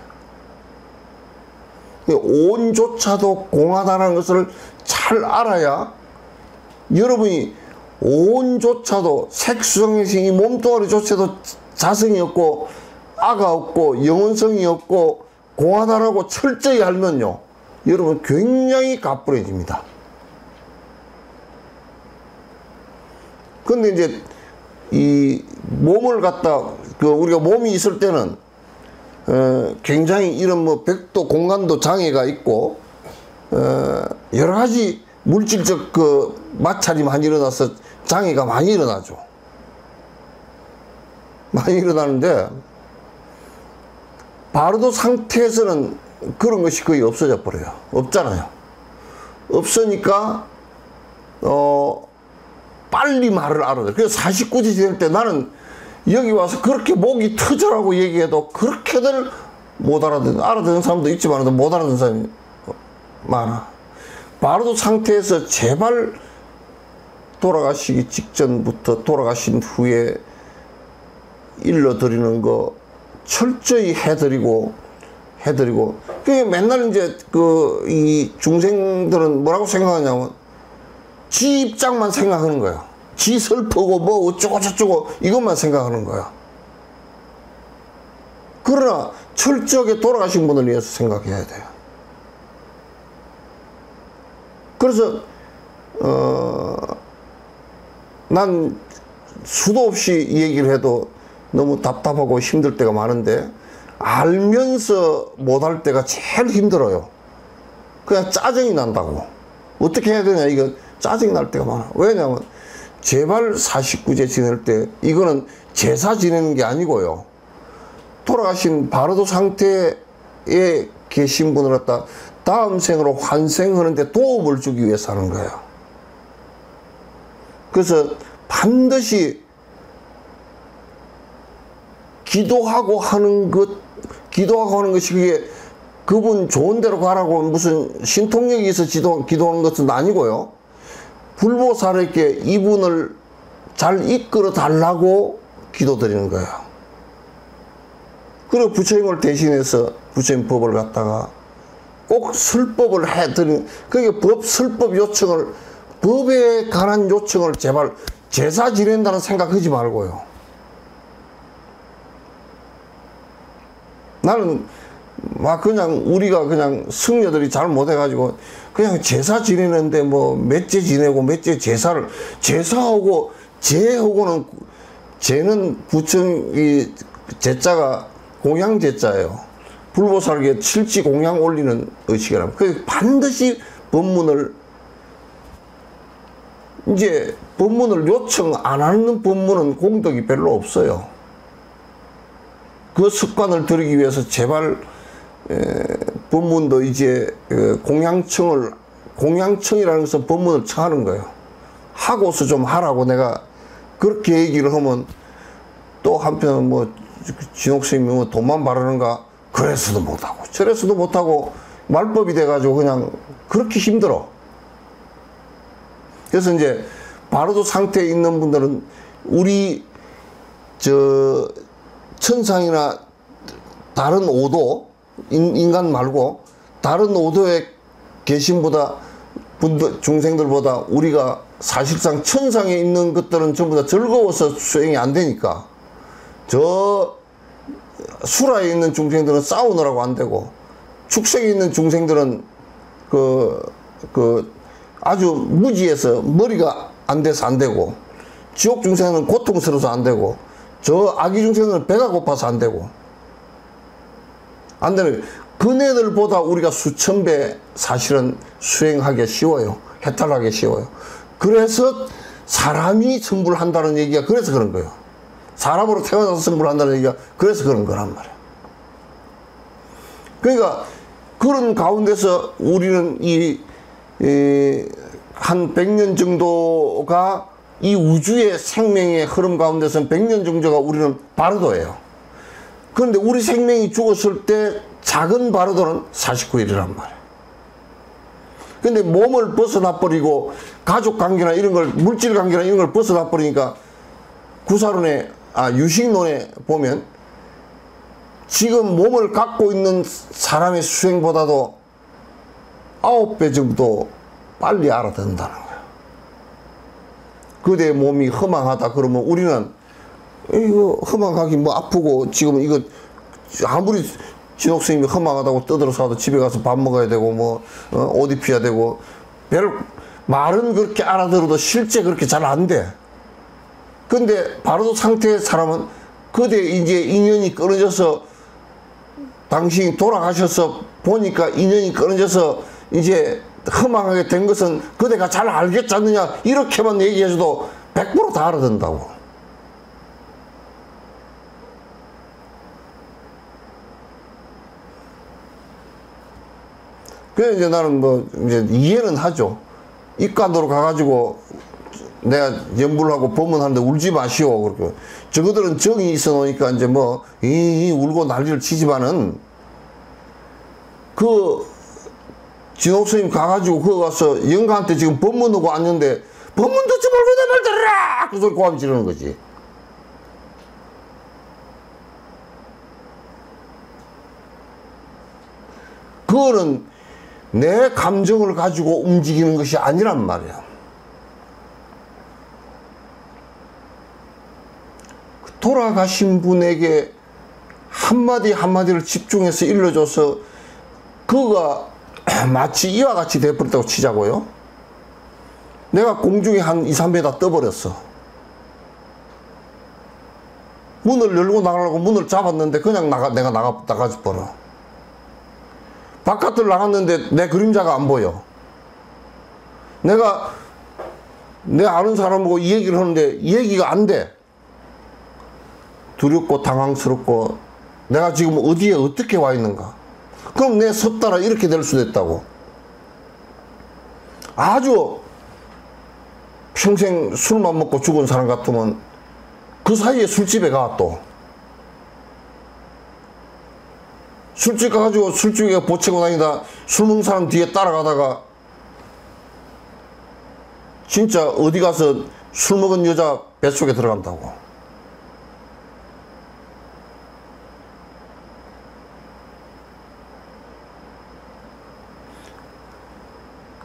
오온조차도 공하다는 것을 잘 알아야 여러분이 오온조차도 색수성에서 이 몸뚱아리조차도 자성이 없고 아가 없고 영혼성이 없고 공하다라고 철저히 알면요, 여러분 굉장히 가뿐해집니다. 근데 이제 이 몸을 우리가 몸이 있을 때는 굉장히 이런 뭐 백도 공간도 장애가 있고 여러 가지 물질적 마찰이 많이 일어나서 장애가 많이 일어나죠. 많이 일어나는데 바르도 상태에서는 그런 것이 거의 없어져 버려요. 없잖아요. 없으니까 빨리 말을 알아들어. 그래서 49세 지낼 때 나는 여기 와서 그렇게 목이 터져라고 얘기해도 그렇게들 못 알아듣는 사람도 있지만 못 알아듣는 사람이 많아. 바로도 상태에서 제발 돌아가시기 직전부터 돌아가신 후에 일러드리는 거 철저히 해드리고 그 맨날 이제 이 중생들은 뭐라고 생각하냐면 지 입장만 생각하는 거야. 지 슬프고 뭐 어쩌고 저쩌고 이것만 생각하는 거야. 그러나 철저하게 돌아가신 분을 위해서 생각해야 돼요. 그래서 난 수도 없이 얘기를 해도 너무 답답하고 힘들 때가 많은데 알면서 못할 때가 제일 힘들어요. 그냥 짜증이 난다고. 어떻게 해야 되냐, 이거 짜증이 날 때가 많아. 왜냐면 제발 49세 지낼 때 이거는 제사 지내는 게 아니고요, 돌아가신 바로도 상태에 계신 분을 갖다 다음 생으로 환생하는데 도움을 주기 위해서 하는 거예요. 그래서 반드시 기도하고 하는 것이 그게 그분 좋은 데로 가라고 무슨 신통력이 있어 기도하는 것은 아니고요, 불보살에게 이분을 잘 이끌어 달라고 기도드리는 거예요. 그리고 부처님을 대신해서 부처님 법을 갖다가 꼭 설법을 해드리는, 그게 설법 요청을, 법에 관한 요청을 제발 제사 지낸다는 생각하지 말고요. 나는 막 그냥 우리가 그냥 승려들이 잘 못해가지고 그냥 제사 지내는데 뭐 몇째 지내고 몇째 제사하고 제하고는, 제는 부처이 제자가 공양 제자예요. 불보살에게 실지 공양 올리는 의식이라. 그 반드시 법문을 요청 안 하는 법문은 공덕이 별로 없어요. 그 습관을 들이기 위해서 제발 법문도 이제 공양청이라는 것은 법문을 청하는 거예요. 하고서 좀 하라고 내가 그렇게 얘기를 하면 또 한편 뭐 진옥스님이 뭐 돈만 바르는가 그래서도 못하고 저래서도 못하고 말법이 돼가지고 그냥 그렇게 힘들어. 그래서 이제 바로도 상태에 있는 분들은 우리 천상이나 다른 오도, 인간 말고 다른 오도에 계신 중생들보다 우리가 사실상 천상에 있는 것들은 전부 다 즐거워서 수행이 안 되니까, 저 수라에 있는 중생들은 싸우느라고 안 되고, 축생에 있는 중생들은 아주 무지해서 머리가 안 돼서 안 되고, 지옥 중생은 고통스러워서 안 되고, 저 아기 중생은 배가 고파서 안 되고, 안 되는, 그네들보다 우리가 수천 배 사실은 수행하기 쉬워요. 해탈하기 쉬워요. 그래서 사람이 성불한다는 얘기가 그래서 그런 거예요. 사람으로 태어나서 성불한다는 얘기가 그래서 그런 거란 말이에요. 그러니까 그런 가운데서 우리는 한 100년 정도가 이 우주의 생명의 흐름 가운데서는 100년 정도가 우리는 바르도예요. 그런데 우리 생명이 죽었을 때 작은 바르도는 49일이란 말이에요. 근데 몸을 벗어나 버리고 가족 관계나 이런 걸, 물질 관계나 이런 걸 벗어나 버리니까 유식론에 보면 지금 몸을 갖고 있는 사람의 수행보다도 9배 정도 빨리 알아듣는다는 거예요. 그대의 몸이 허망하다 그러면 우리는 이거 허망하기 뭐 아프고 지금 이거 아무리 진옥스님이 허망하다고 떠들어서 와도 집에 가서 밥 먹어야 되고 뭐 옷 입혀야 되고, 말은 그렇게 알아들어도 실제 그렇게 잘 안 돼. 근데 바로도 상태의 사람은 그대 이제 인연이 끊어져서 당신이 돌아가셔서 보니까 인연이 끊어져서 이제 허망하게 된 것은 그대가 잘 알겠지 않느냐, 이렇게만 얘기해줘도 100% 다 알아듣는다고. 그래서 이제 나는 뭐 이제 이해는 하죠. 입관도로 가가지고 내가 연부를 하고 법문하는데 울지 마시오. 그렇게. 저거들은 정이 있어 놓으니까 이제 뭐, 울고 난리를 치지만은, 진옥 스님 가가지고 그거 가서 영가한테 지금 법문하고 왔는데, 법문 듣지 말고 내 말 들으라! 그 소리 고함 지르는 거지. 그거는 내 감정을 가지고 움직이는 것이 아니란 말이야. 돌아가신 분에게 한마디 한마디를 집중해서 일러줘서 그거가 마치 이와 같이 돼버렸다고 치자고요. 내가 공중에 한 2, 3m 떠버렸어. 문을 열고 나가려고 문을 잡았는데 그냥 내가 나가지 버려. 바깥을 나갔는데 내 그림자가 안 보여. 내가 내 아는 사람하고 이 얘기를 하는데 이 얘기가 안 돼. 두렵고 당황스럽고 내가 지금 어디에 어떻게 와 있는가. 그럼 내 섭따라 이렇게 될 수도 있다고. 아주 평생 술만 먹고 죽은 사람 같으면 그 사이에 술집에 가 또. 술집 가가지고 술집에 보채고 다니다 술 먹는 사람 뒤에 따라가다가 진짜 어디 가서 술 먹은 여자 뱃속에 들어간다고.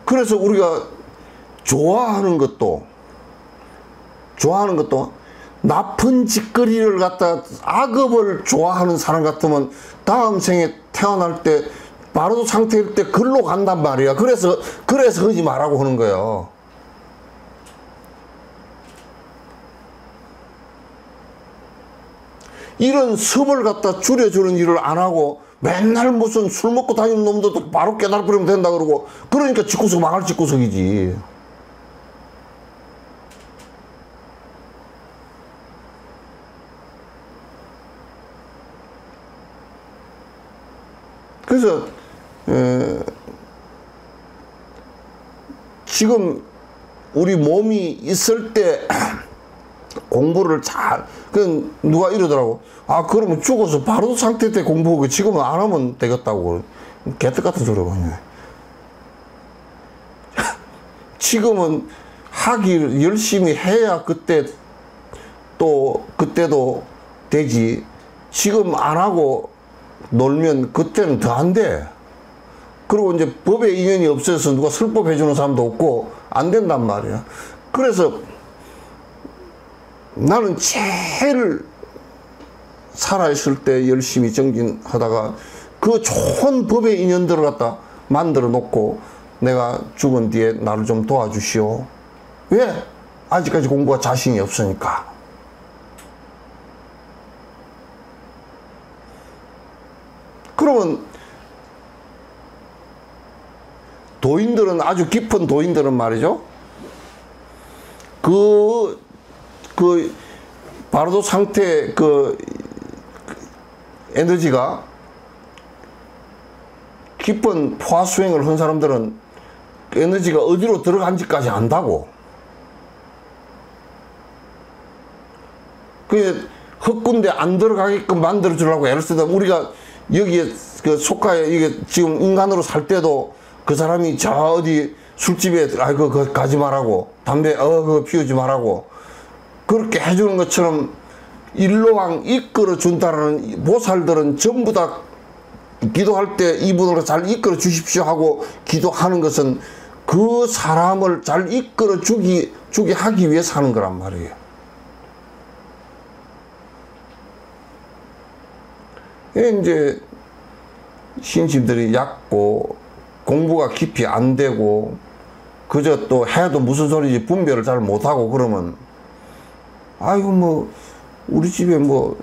그래서 우리가 좋아하는 것도 나쁜 짓거리를 갖다 악업을 좋아하는 사람 같으면 다음 생에 태어날 때 바로 상태일 때 글로 간단 말이야. 그래서 하지 말라고 하는 거예요. 이런 섭을 갖다 줄여주는 일을 안 하고 맨날 무슨 술 먹고 다니는 놈들도 바로 깨달아버리면 된다 그러고, 그러니까 집구석 망할 집구석이지. 그래서 지금 우리 몸이 있을 때 공부를 누가 이러더라고. 아, 그러면 죽어서 바로 상태 때 공부하고 지금은 안 하면 되겠다고. 개떡 같은 소리가 있네. 지금은 하기 열심히 해야 그때도 되지. 지금 안 하고 놀면 그때는 더 안 돼. 그리고 이제 법에 인연이 없어서 누가 설법 해주는 사람도 없고 안 된단 말이야. 그래서 나는 제일 살아있을 때 열심히 정진하다가 그 좋은 법의 인연들을 갖다 만들어 놓고 내가 죽은 뒤에 나를 좀 도와주시오. 왜? 아직까지 공부가 자신이 없으니까. 그러면 도인들은, 아주 깊은 도인들은 말이죠, 바로도 상태 에너지가 깊은 포화 수행을 한 사람들은 그 에너지가 어디로 들어간지까지 안다고. 그 헛군데 안 들어가게끔 만들어 주려고 애를 쓰다. 우리가 여기에 속가에 이게 지금 인간으로 살 때도 그 사람이 저 어디 술집에 그거 가지 말라고, 담배 그거 피우지 말라고 그렇게 해주는 것처럼 일로왕 이끌어 준다라는 보살들은 전부 다 기도할 때 이분으로 잘 이끌어 주십시오 하고 기도하는 것은 그 사람을 잘 이끌어 주게 하기 위해서 하는 거란 말이에요. 이제 신심들이 얕고 공부가 깊이 안 되고 그저 또 해도 무슨 소리인지 분별을 잘 못하고 그러면, 아이고 뭐 우리 집에 뭐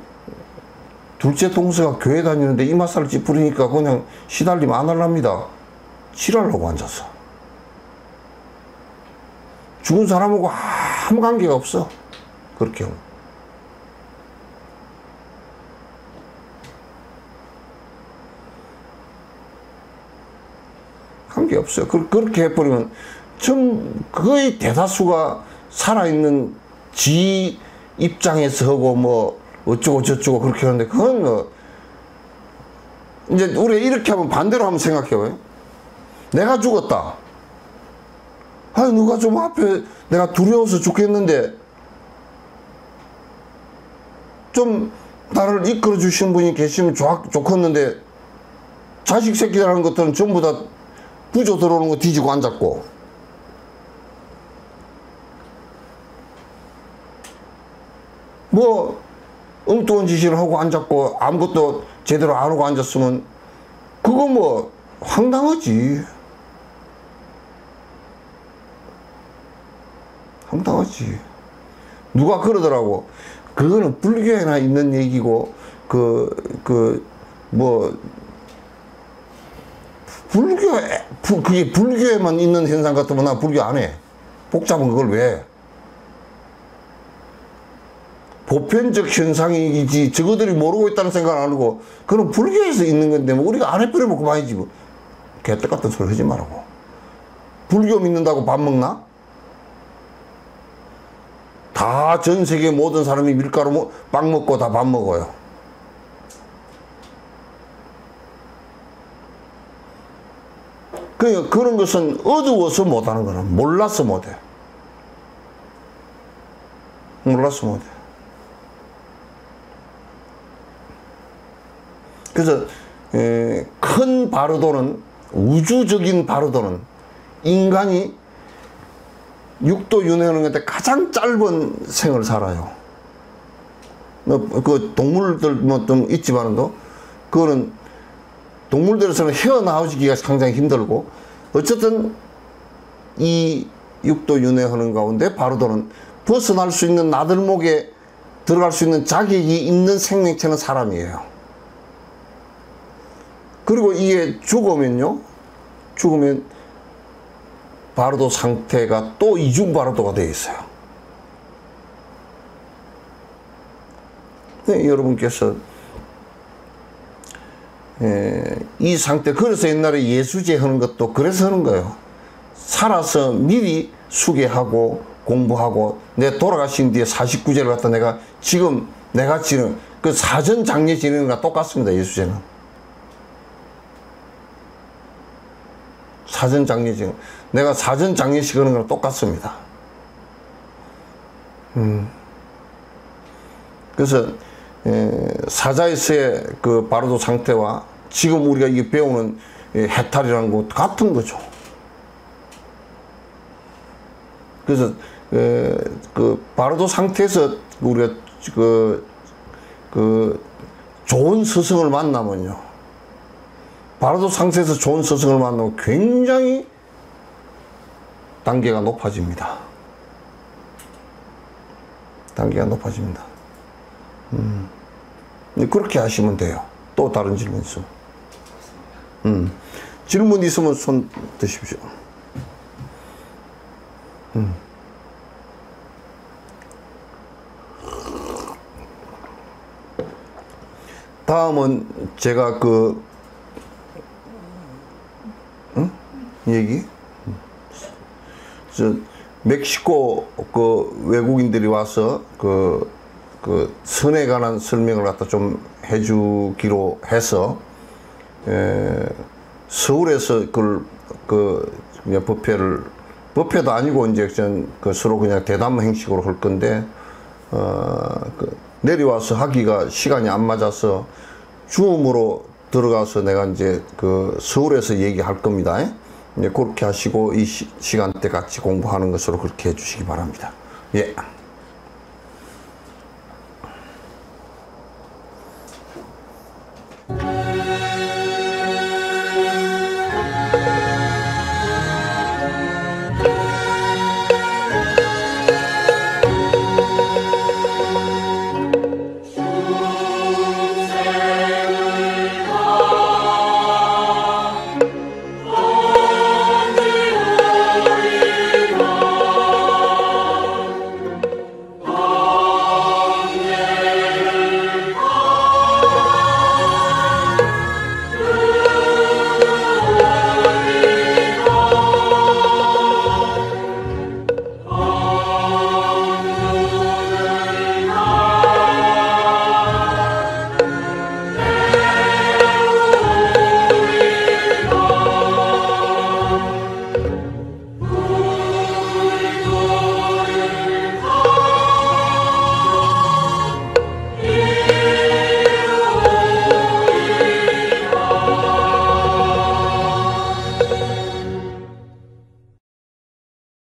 둘째 동서가 교회 다니는데 이마살집 부리니까 그냥 시달리면 안 할랍니다. 지랄하고 앉아서. 죽은 사람하고 아무 관계가 없어. 그렇게 하면. 관계 없어요. 그렇게 해버리면 거의 대다수가 살아있는 지 입장에서 하고 뭐 어쩌고 저쩌고 그렇게 하는데 그건 뭐 이제 우리가 이렇게 하면 반대로 한번 생각해봐요. 내가 죽었다. 아니 누가 좀 앞에 내가 두려워서 죽겠는데 좀 나를 이끌어 주신 분이 계시면 좋겠는데 자식 새끼라는 것들은 전부 다 부조 들어오는 거 뒤지고 앉았고 뭐 엉뚱한 짓을 하고 앉았고 아무것도 제대로 안 하고 앉았으면 그거 뭐 황당하지. 황당하지. 누가 그러더라고. 그거는 불교에나 있는 얘기고 뭐 그게 불교에만 있는 현상 같으면 나 불교 안 해. 복잡한 그걸 왜 해? 보편적 현상이지 저거들이 모르고 있다는 생각 안 하고 그건 불교에서 있는 건데 뭐 우리가 안 해버리면 그만이지 뭐. 개떡 같은 소리 하지 말라고. 불교 믿는다고 밥 먹나? 다 전 세계 모든 사람이 밀가루 빵 먹고 다 밥 먹어요. 그러니까 그런 것은 어두워서 못하는 거라. 몰라서 못해. 몰라서 못해. 그래서 큰 바르도는 우주적인 바르도는 인간이 육도 윤회하는 건데 가장 짧은 생을 살아요. 그 동물들 뭐 좀 있지만도 그거는 동물들에서는 헤어나오기가 상당히 힘들고 어쨌든 이 육도 윤회하는 가운데 바르도는 벗어날 수 있는 나들목에 들어갈 수 있는 자격이 있는 생명체는 사람이에요. 그리고 이게 죽으면 바르도 상태가 또 이중 바르도가 되어 있어요. 네, 여러분께서 이 상태, 그래서 옛날에 예수제 하는 것도 그래서 하는 거예요. 살아서 미리 수계하고 공부하고 내 돌아가신 뒤에 49제를 갖다 내가 지금 그 사전 장례 지내는 거랑 똑같습니다. 예수제는. 사전 장례식, 내가 사전 장례식 하는 거랑 똑같습니다. 그래서 사자에서의 그 바르도 상태와 지금 우리가 이게 배우는 해탈이라는 것 같은 거죠. 그래서 그 바르도 상태에서 우리가 그 좋은 스승을 만나면요. 바르도 상태에서 좋은 스승을 만나면 굉장히 단계가 높아집니다. 단계가 높아집니다. 그렇게 하시면 돼요. 또 다른 질문 있으면. 질문 있으면 손 드십시오. 다음은 제가 얘기? 멕시코 외국인들이 와서 선에 관한 설명을 갖다 좀 해주기로 해서 서울에서 그냥 법회도 아니고 이제 서로 그냥 대담 형식으로 할 건데 내려와서 하기가 시간이 안 맞아서 줌으로 들어가서 내가 이제 서울에서 얘기할 겁니다. 이제 그렇게 하시고 이 시간대 같이 공부하는 것으로 그렇게 해주시기 바랍니다. 예.